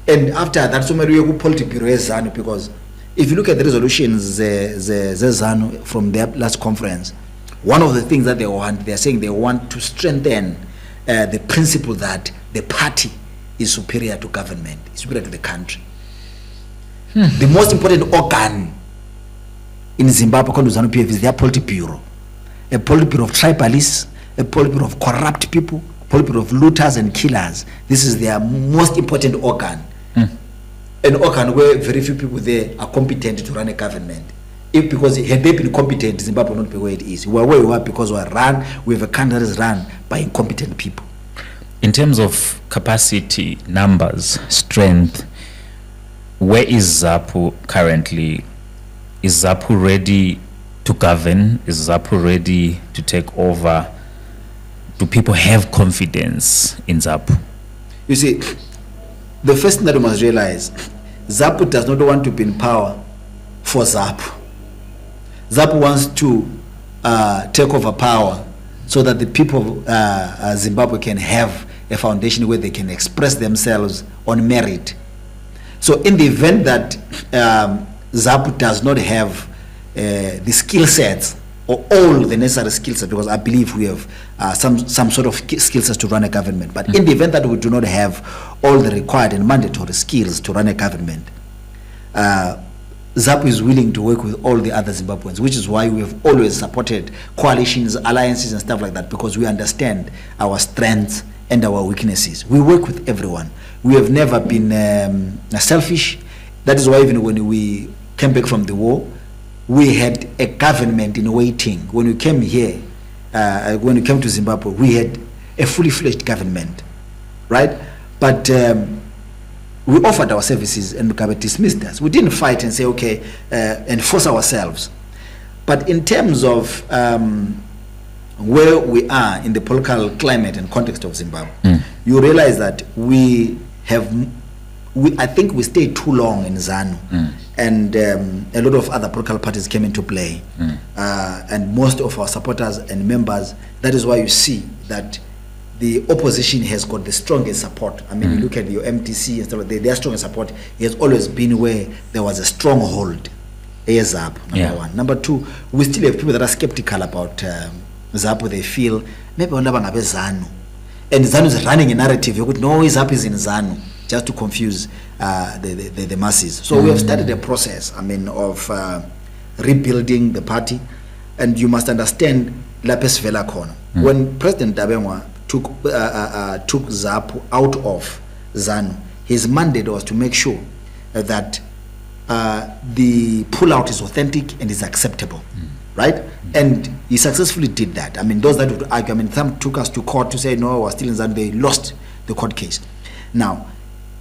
and after that, so many political ZANU, because if you look at the resolutions ZANU from their last conference, one of the things that they're saying they want to strengthen the principle that the party is superior to government, is superior to the country. The most important organ in Zimbabwe, according to ZANU PF, is their Politburo. A Politburo of tribalists, a Politburo of corrupt people, a Politburo of looters and killers. This is their most important organ. An organ where very few people there are competent to run a government. Because had they been competent, Zimbabwe would not be where it is. We are where we are because we have a country that is run by incompetent people. In terms of capacity, numbers, strength, where is Zapo currently? Is Zapo ready to govern? Is Zapo ready to take over? Do people have confidence in Zapo? You see, the first thing that we must realize, Zapo does not want to be in power for Zapo. Zapo wants to take over power so that the people of Zimbabwe can have a foundation where they can express themselves on merit. So in the event that Zapo does not have the skill sets or all the necessary skill sets, because I believe we have some sort of skill sets to run a government, but in the event that we do not have all the required and mandatory skills to run a government, Zapo is willing to work with all the other Zimbabweans, which is why we have always supported coalitions, alliances and stuff like that, because we understand our strengths and our weaknesses. We work with everyone. We have never been selfish. That is why even when we came back from the war, we had a government in waiting. When we came here, when we came to Zimbabwe, we had a fully fledged government, right? But we offered our services and Mugabe dismissed us. We didn't fight and say, okay, and force ourselves. But in terms of where we are in the political climate and context of Zimbabwe, you realize that I think we stayed too long in ZANU, and a lot of other political parties came into play, and most of our supporters and members. That is why you see that the opposition has got the strongest support. I mean, you look at your MTC and stuff like that, their strongest support has always been where there was a stronghold. Zapo, number one. Number two, we still have people that are skeptical about Zapo. They feel maybe ZANU, and ZANU is running a narrative. You could know Zapo is in ZANU, just to confuse the masses. So we have started a process, I mean, of rebuilding the party, and you must understand Lapes Vela Corner. When President Dabengwa took Zapo out of ZANU, his mandate was to make sure that the pullout is authentic and is acceptable, right? And he successfully did that. I mean, those that would argue, I mean, some took us to court to say, no, we're still in ZANU. They lost the court case. Now,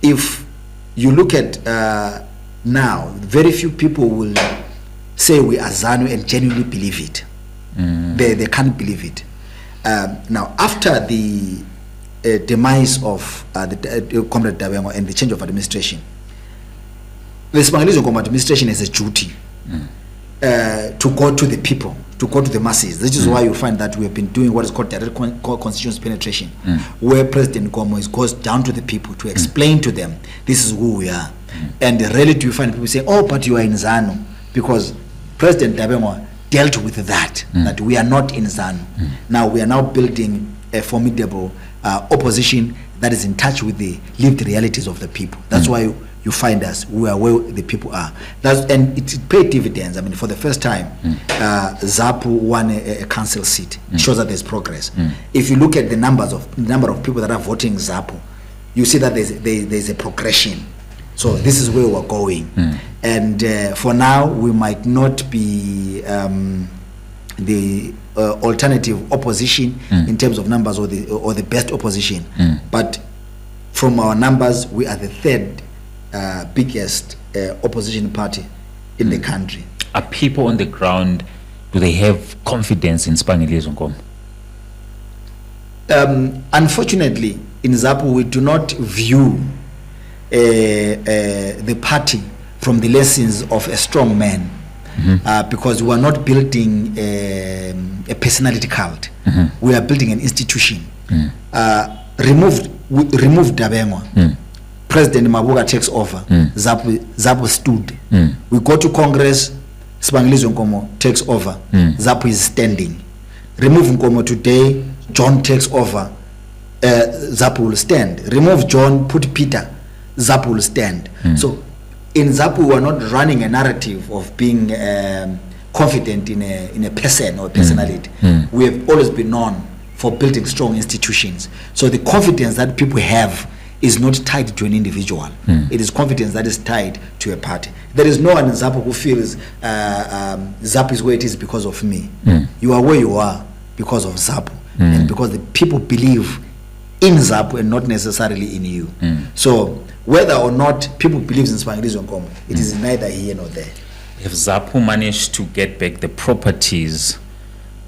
if you look at now, very few people will say we are ZANU and genuinely believe it. They can't believe it. Now, after the demise of the Comrade Dabengwa and the change of administration, the Sibangalizo Nkomo administration has a duty to go to the people, to go to the masses. This is why you find that we have been doing what is called direct constituency penetration, where President Nkomo goes down to the people to explain to them, this is who we are. And rarely do you find people say, oh, but you are in ZANU, because President Dabengwa dealt with that, that we are not in ZANU. Now we are now building a formidable opposition that is in touch with the lived realities of the people. That's why you find us, we are where the people are. And it paid dividends. I mean, for the first time, Zapu won a council seat. It shows that there's progress. If you look at the number of people that are voting Zapu, you see that there's a progression. So this is where we're going. And for now, we might not be the alternative opposition in terms of numbers or the best opposition. But from our numbers, we are the third biggest opposition party in the country. Are people on the ground, do they have confidence in Sibangalizo Nkomo? Unfortunately, in Zapu, we do not view the party from the lessons of a strong man, because we are not building a personality cult. We are building an institution. Remove Dabengwa. President Mabuga takes over. Zapu stood. We go to Congress, Sibangalizo Nkomo takes over. Zapu is standing. Remove Nkomo today, John takes over. Zapu will stand. Remove John, put Peter, Zapu will stand. So in Zapu, we are not running a narrative of being confident in a person or personality. We have always been known for building strong institutions. So the confidence that people have is not tied to an individual. It is confidence that is tied to a party. There is no one in Zapu who feels Zapu is where it is because of me. You are where you are because of Zapu, and because the people believe in Zapu and not necessarily in you. So whether or not people believe in Sibangalizo Nkomo, it is neither here nor there. Have Zapu managed to get back the properties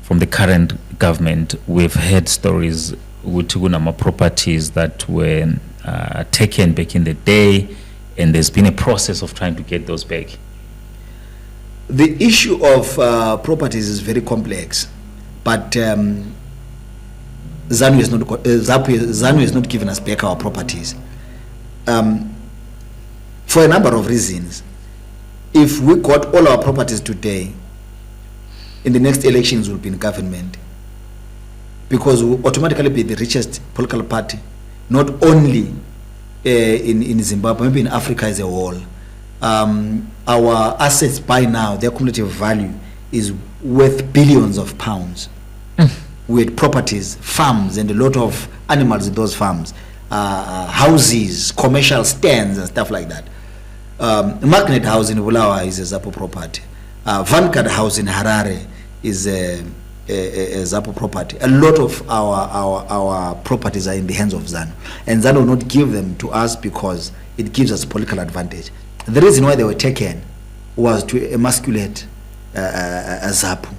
from the current government? We've heard stories with Tugunama properties that were taken back in the day, and there's been a process of trying to get those back. The issue of properties is very complex, but ZANU has not given us back our properties for a number of reasons. If we got all our properties today, in the next elections we'll be in government, because we'll automatically be the richest political party, not only in Zimbabwe, maybe in Africa as a whole. Our assets by now, their cumulative value is worth billions of pounds. We had properties, farms, and a lot of animals in those farms, houses, commercial stands, and stuff like that. Magnet House in Bulawa is a Zapo property. Vanguard House in Harare is a Zapo property. A lot of our properties are in the hands of ZANU, and ZANU will not give them to us because it gives us political advantage. The reason why they were taken was to emasculate Zapu.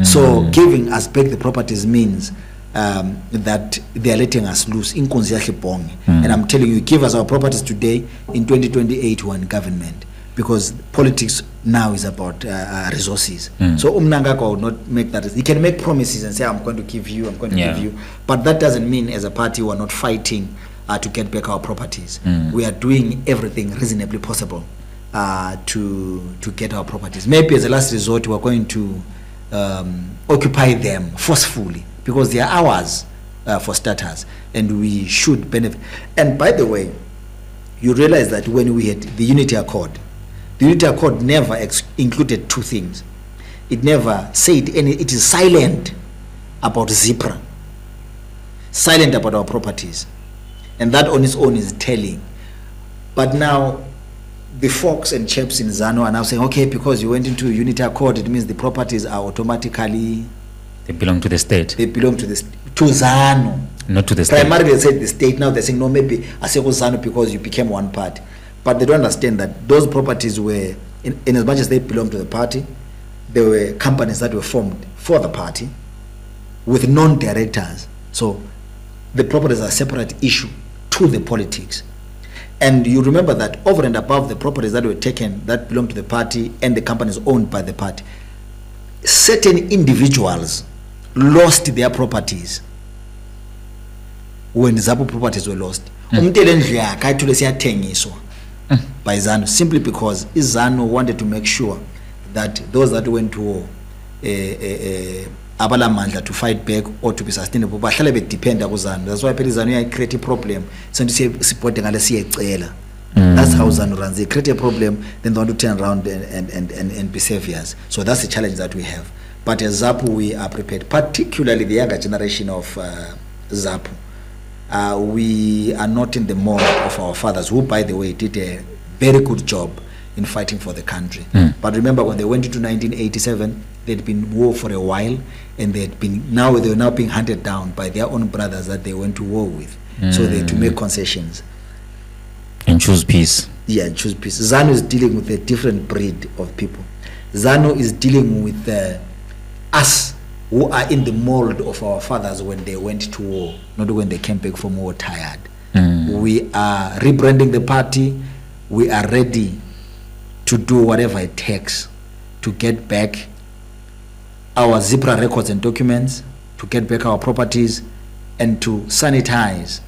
So giving us back the properties means that they are letting us loose. And I'm telling you, give us our properties today, in 2028 we're in government, because politics now is about resources. So Umnangagwa will not make that. He can make promises and say, I'm going to give you, I'm going to give you, but that doesn't mean as a party we're not fighting to get back our properties. We are doing everything reasonably possible to get our properties. Maybe as a last resort we're going to occupy them forcefully, because they are ours for starters, and we should benefit. And by the way, you realize that when we had the Unity Accord never included two things. It never said any. It is silent about ZIPRA, silent about our properties, and that on its own is telling. But now the folks and chaps in ZANU are now saying, okay, because you went into a Unity Accord, it means the properties are automatically, they belong to the state. They belong to ZANU, not to the state. Primarily they said the state. Now they're saying no, maybe I say ZANU because you became one party, but they don't understand that those properties were, in as much as they belong to the party, there were companies that were formed for the party with non-directors. So the properties are a separate issue to the politics. And you remember that over and above the properties that were taken that belong to the party and the companies owned by the party, certain individuals lost their properties when Zapo properties were lost. By ZANU, simply because ZANU wanted to make sure that those that went to war, abalamandla to fight back or to be sustainable, but depend on ZANU. That's why ZANU create a problem. So supporting that's how ZANU runs. They create a problem, then they want to turn around and be saviors. So that's the challenge that we have. But as Zapu, we are prepared, particularly the younger generation of Zapu. We are not in the mold of our fathers, who, by the way, did a very good job in fighting for the country. But remember, when they went into 1987, they'd been war for a while, and they were now being hunted down by their own brothers that they went to war with. So they had to make concessions and choose peace. Yeah, and choose peace. ZANU is dealing with a different breed of people. ZANU is dealing with us, who are in the mold of our fathers when they went to war, not when they came back from war tired. We are rebranding the party. We are ready to do whatever it takes to get back our Zipra records and documents, to get back our properties, and to sanitize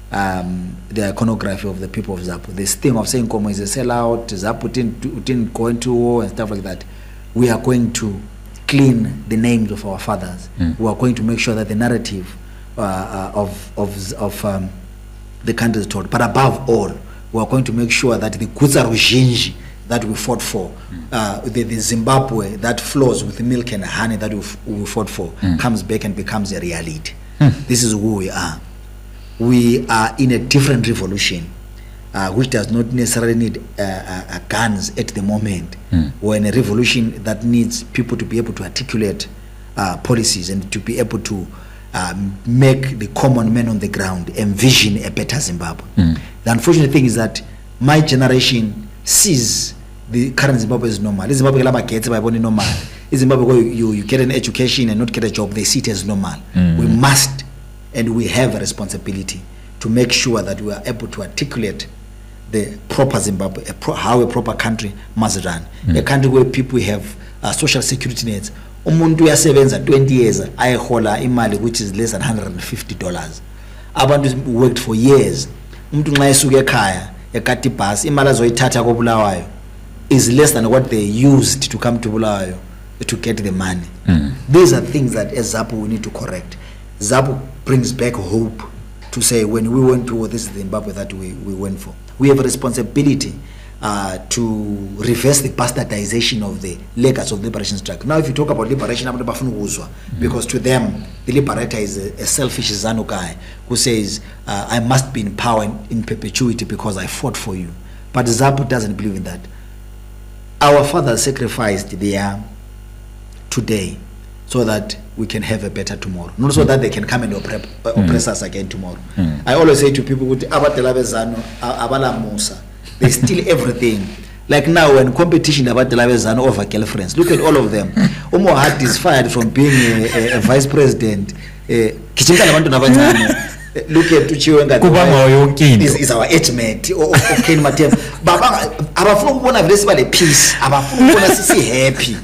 the iconography of the people of Zapo. This thing of saying Komo is a sellout, Zapo didn't go into war and stuff like that. We are going to clean the names of our fathers. We are going to make sure that the narrative of the country is told. But above all, we are going to make sure that the Kutsa Rujinji that we fought for, the Zimbabwe that flows with milk and honey that we fought for, comes back and becomes a reality. This is who we are. We are in a different revolution, which does not necessarily need guns at the moment. We're in a revolution that needs people to be able to articulate policies and to be able to make the common man on the ground envision a better Zimbabwe. The unfortunate thing is that my generation sees the current Zimbabwe as normal. This Zimbabwe gets by normal. In Zimbabwe, you get an education and not get a job, they see it as normal. We must, and we have a responsibility to make sure that we are able to articulate the proper Zimbabwe, how a proper country must run. A country where people have social security nets. Umuntu uyasebenza 20 years ayehola imali which is less than $150. Abantu worked for years. Umuntu nxa esuka ekhaya ekati bus imali azoyithatha koBulawayo is less than what they used to come to Bulawayo to get the money. These are things that as Zapo we need to correct. Zapo brings back hope to say when we went to war, this is the Zimbabwe that we went for. We have a responsibility to reverse the bastardization of the legacy of the liberation struggle. Now if you talk about liberation, because to them the liberator is a selfish ZANU guy who says I must be in power in perpetuity because I fought for you. But Zapo doesn't believe in that. Our fathers sacrificed their today so that we can have a better tomorrow, not so that they can come and oppress us again tomorrow. I always say to people, they steal everything. Like now when competition about the Zanu over girlfriends, look at all of them. Omo Hart is fired from being a vice president. Look at Tuchiwenga is our age mate of Ken Matem. Baba abafuna ukubona vele sibale peace, abafuna ukubona sisi happy.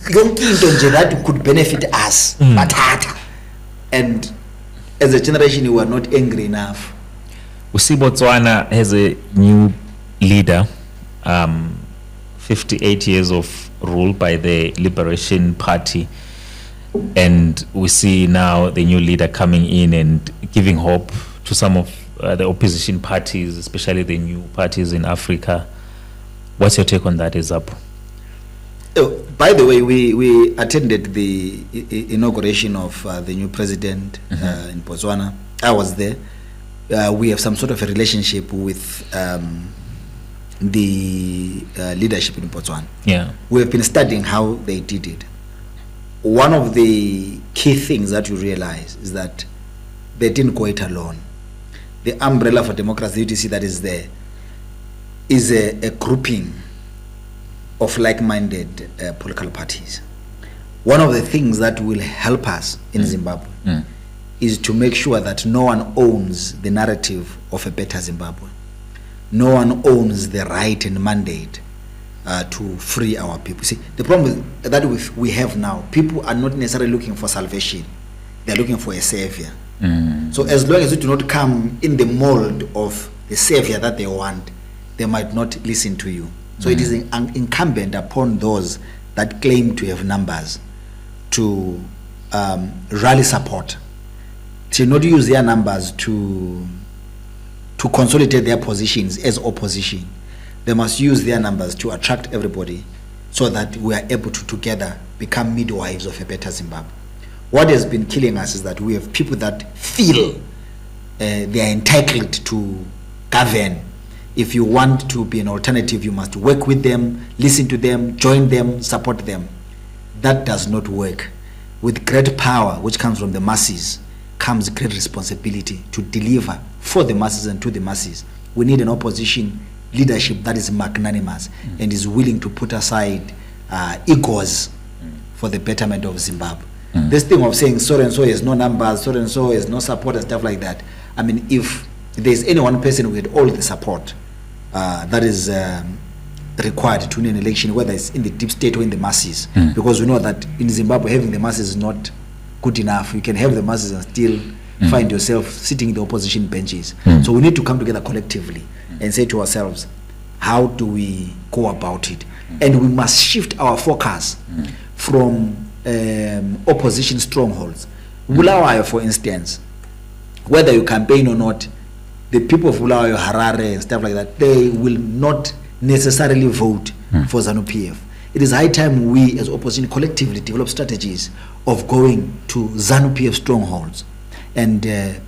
Yonke into nje that could benefit us, bathatha. And as a generation we are not angry enough. Botswana has a new leader, 58 years of rule by the Liberation Party, and we see now the new leader coming in and giving hope to some of the opposition parties, especially the new parties in Africa. What's your take on that, Zapo? Oh, by the way, we attended the inauguration of the new president in Botswana. I was there. We have some sort of a relationship with the leadership in Botswana. Yeah, we have been studying how they did it. One of the key things that you realize is that they didn't go it alone. The umbrella for democracy, you see that is there, is a grouping of like-minded political parties. One of the things that will help us in Zimbabwe is to make sure that no one owns the narrative of a better Zimbabwe. no one owns the right and mandate to free our people. See, the problem that we have now, people are not necessarily looking for salvation. They're looking for a savior. So as long as you do not come in the mold of the savior that they want, they might not listen to you. So it is incumbent upon those that claim to have numbers to rally support, to not use their numbers to consolidate their positions as opposition. They must use their numbers to attract everybody so that we are able to together become midwives of a better Zimbabwe. What has been killing us is that we have people that feel they are entitled to govern. If you want to be an alternative, you must work with them, listen to them, join them, support them. That does not work. With great power, which comes from the masses, comes great responsibility to deliver for the masses and to the masses. We need an opposition leadership that is magnanimous and is willing to put aside egos for the betterment of Zimbabwe. This thing of saying so and so has no numbers, so and so has no support and stuff like that. I mean, if there's any one person with all the support that is required to win an election, whether it's in the deep state or in the masses, because we know that in Zimbabwe having the masses is not good enough. You can have the masses and still find yourself sitting in the opposition benches. So we need to come together collectively and say to ourselves, how do we go about it? And we must shift our focus from opposition strongholds. Bulawayo, for instance, whether you campaign or not, the people of Bulawayo, Harare and stuff like that, they will not necessarily vote for ZANU-PF. It is high time we as opposition collectively develop strategies of going to ZANU-PF strongholds and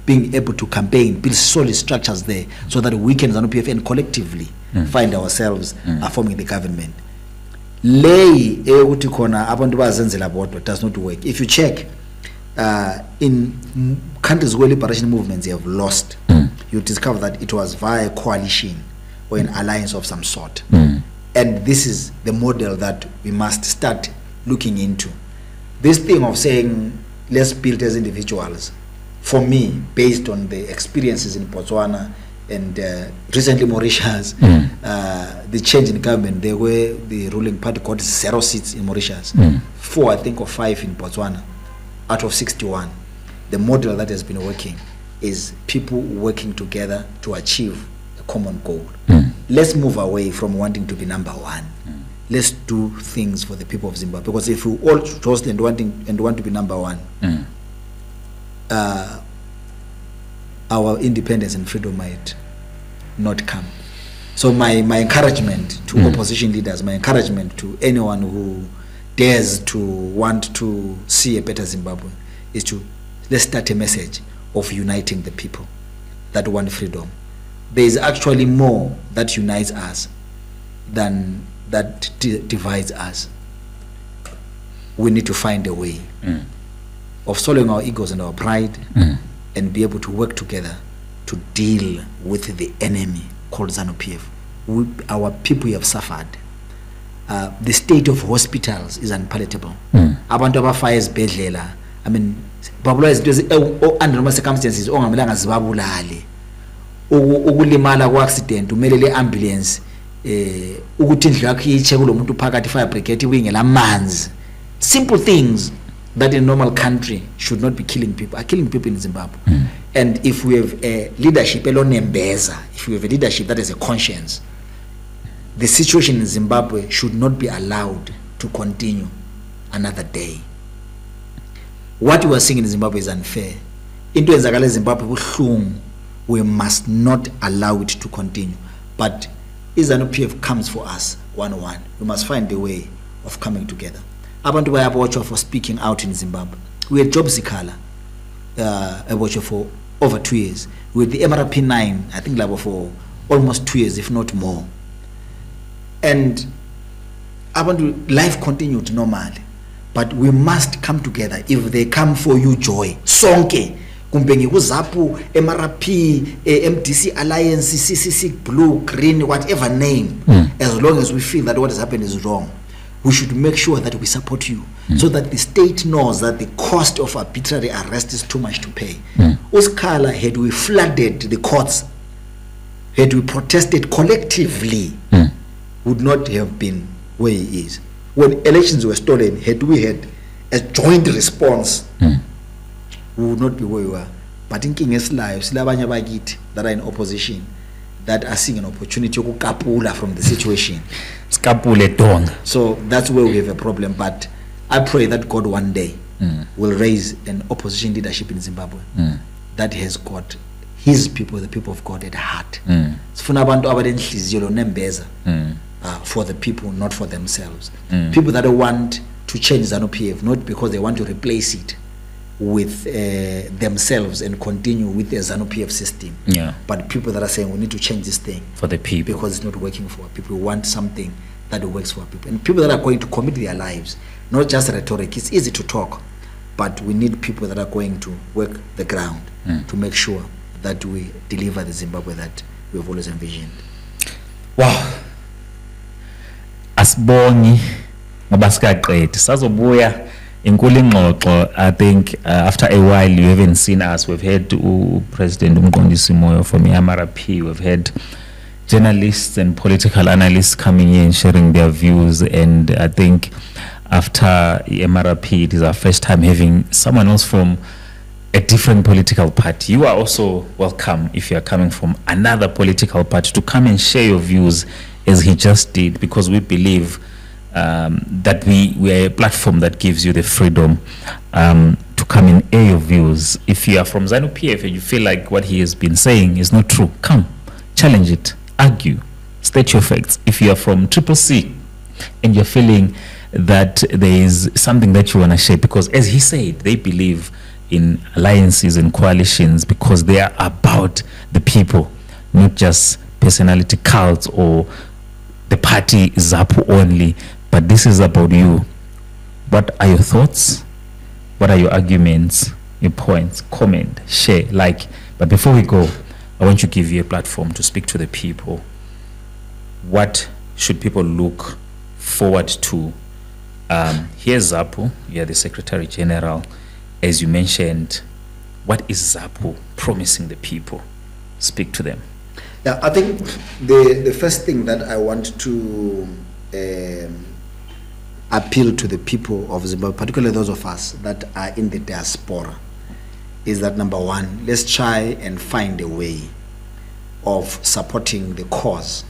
being able to campaign, build solid structures there so that we can ZANU-PF and collectively find ourselves forming the government. Lay does not work. If you check in countries where liberation movements have lost, you discover that it was via coalition or an alliance of some sort. And this is the model that we must start looking into. This thing of saying, let's build as individuals, for me, based on the experiences in Botswana and recently Mauritius, the change in government, the way the ruling party got 0 seats in Mauritius, 4, I think, or 5 in Botswana, out of 61. The model that has been working is people working together to achieve a common goal. Let's move away from wanting to be number one. Let's do things for the people of Zimbabwe. Because if we all trust and want to be number one, our independence and freedom might not come. So my encouragement to opposition leaders, my encouragement to anyone who dares to want to see a better Zimbabwe is to let's start a message of uniting the people that want freedom. There is actually more that unites us than that divides us. We need to find a way of swallowing our egos and our pride and be able to work together to deal with the enemy called ZANU-PF. Our people have suffered. The state of hospitals is unpalatable. Abantu abafaya ezibhedlela, I mean, babula izinto under normal circumstances ongamelanga zibabulale. Ukulimala kwa-accident umele le-ambulance ukuthi indlu yakho iyiche kulo muntu phakathi fire brigade ibingela amanzi. Simple things that in a normal country should not be killing people are killing people in Zimbabwe. And if we have a leadership if we have a leadership that has a conscience, the situation in Zimbabwe should not be allowed to continue another day. What we are seeing in Zimbabwe is unfair. Into enzakala Zimbabwe buhlungu. We must not allow it to continue. But ZANU-PF comes for us one-on-one. We must find a way of coming together. Abantu bayabotshwa for speaking out in Zimbabwe. We had Job Zikala abotshwa for over 2 years. We had the MRP 9, I think, for almost 2 years, if not more. And life continued normally. But we must come together. If they come for you, joy. Sonke. Kumbengi Zapu, MRP, MDC Alliance, CCC, Blue, Green, whatever name, as long as we feel that what has happened is wrong, we should make sure that we support you so that the state knows that the cost of arbitrary arrest is too much to pay. Uskala, had we flooded the courts had we protested collectively, would not have been where he is. When elections were stolen, had we had a joint response, we would not be where we were. But in King's lives, that are in opposition, that are seeing an opportunity to kapula from the situation. So that's where we have a problem. But I pray that God one day will raise an opposition leadership in Zimbabwe that has got his people, the people of God, at heart. For the people, not for themselves. People that want to change ZANU-PF, not because they want to replace it with themselves and continue with the ZANU-PF system. But people that are saying we need to change this thing for the people because it's not working for our people. We want something that works for our people. And people that are going to commit their lives, not just rhetoric. It's easy to talk, but we need people that are going to work the ground to make sure that we deliver the Zimbabwe that we've always envisioned. Wow. Asibongi ngabasikaqedi sazobuya inkulu ingxoxo. I think after a while you haven't seen us. We've had President Umqondisi Moyo from MRP. We've had journalists and political analysts coming in sharing their views, and I think after MRP it is our first time having someone else from a different political party. You are also welcome if you are coming from another political party to come and share your views as he just did, because we believe that we are a platform that gives you the freedom to come and air your views. If you are from ZANU-PF and you feel like what he has been saying is not true, come, challenge it, argue, state your facts. If you are from CCC and you're feeling that there is something that you want to share, because as he said, they believe in alliances and coalitions because they are about the people, not just personality cults or the party Zapo only, but this is about you. What are your thoughts? What are your arguments, your points? Comment, share, like. But before we go, I want to give you a platform to speak to the people. What should people look forward to? Here's Zapo, you're the Secretary General. As you mentioned, what is Zapo promising the people? Speak to them. Yeah, I think the first thing that I want to appeal to the people of Zimbabwe, particularly those of us that are in the diaspora, is that number one, let's try and find a way of supporting the cause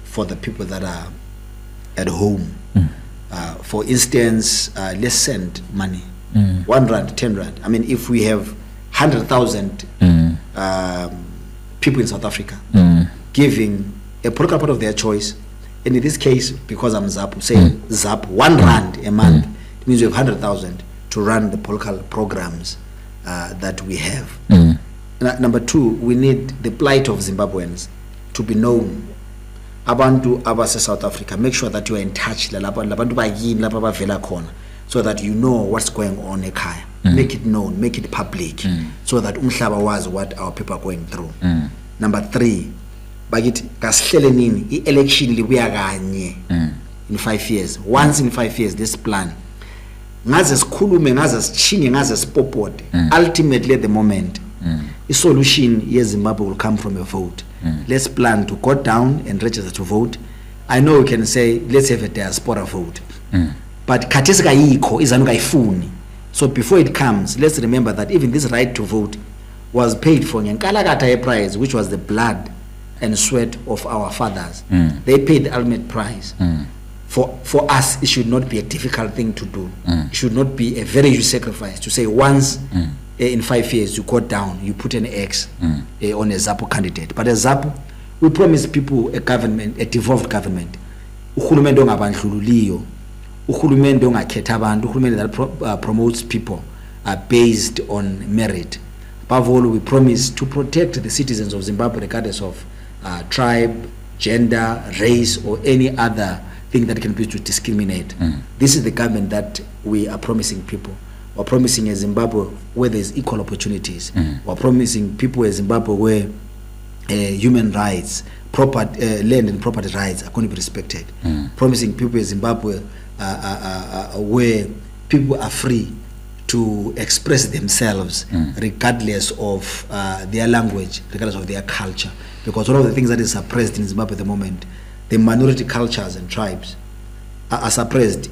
for the people that are at home. For instance, let's send money, 1 rand, 10 rand. I mean, if we have 100,000 people in South Africa giving a political part of their choice, and in this case, because I'm Zapu, say Zapu 1 rand a month, it means we have 100,000 to run the political programs that we have. Number two, we need the plight of Zimbabweans to be known. Abantu abase South Africa, make sure that you are in touch so that you know what's going on ekhaya. Make it known, make it public, so that umhlaba was what our people are going through. Number three, bagithi kasihlele nini i-election libuya kanye in 5 years. Once in 5 years, this plan ngaze sikhulume, ngaze sichinge, ngaze sipopote. Ultimately at the moment, the solution here Zimbabwe will come from a vote. Let's plan to go down and register to vote. I know we can say let's have a diaspora vote, but katisika yikho izanuka ifuni. So before it comes, let's remember that even this right to vote was paid for ngenkalakatha prize, which was the blood and sweat of our fathers. They paid the ultimate price. For us, it should not be a difficult thing to do. It should not be a very huge sacrifice to say once in 5 years you go down, you put an X on a Zapo candidate. But as Zapo, we promise people a government, a devolved government. Uhulumende ongabandlululiyo, uhulumende ongakhetha abantu, uhulumende that promotes people based on merit. Above all, we promise to protect the citizens of Zimbabwe regardless of tribe, gender, race, or any other thing that can be to discriminate. This is the government that we are promising people. We're promising a Zimbabwe where there's equal opportunities. We're promising people a Zimbabwe where human rights, land and property rights are going to be respected. Promising people a Zimbabwe where people are free to express themselves regardless of their language, regardless of their culture. Because one of the things that is suppressed in Zimbabwe at the moment, the minority cultures and tribes are suppressed.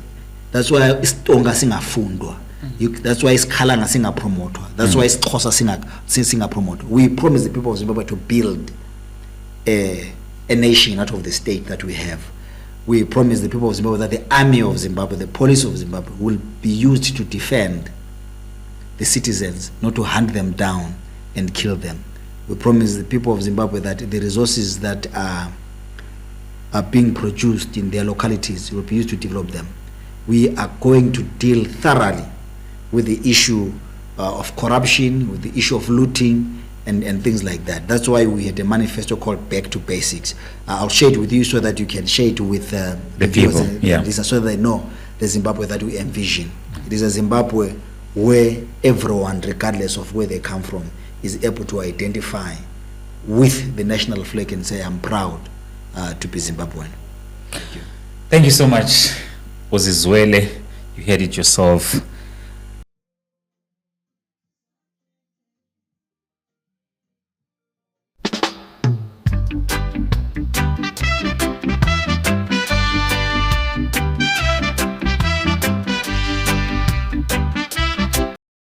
That's why isiTonga singafundwa. That's why isikhalanga singapromotwa. That's why isiXhosa singapromotwa. We promise the people of Zimbabwe to build a nation out of the state that we have. We promise the people of Zimbabwe that the army of Zimbabwe, the police of Zimbabwe, will be used to defend the citizens, not to hunt them down and kill them. We promise the people of Zimbabwe that the resources that are being produced in their localities will be used to develop them. We are going to deal thoroughly with the issue of corruption, with the issue of looting, and things like that. That's why we had a manifesto called Back to Basics. I'll share it with you so that you can share it with the people, so that they know the Zimbabwe that we envision. It is a Zimbabwe where everyone, regardless of where they come from, is able to identify with the national flag and say, I'm proud to be Zimbabwean. Thank you. Thank you so much, Ozizwele. You heard it yourself.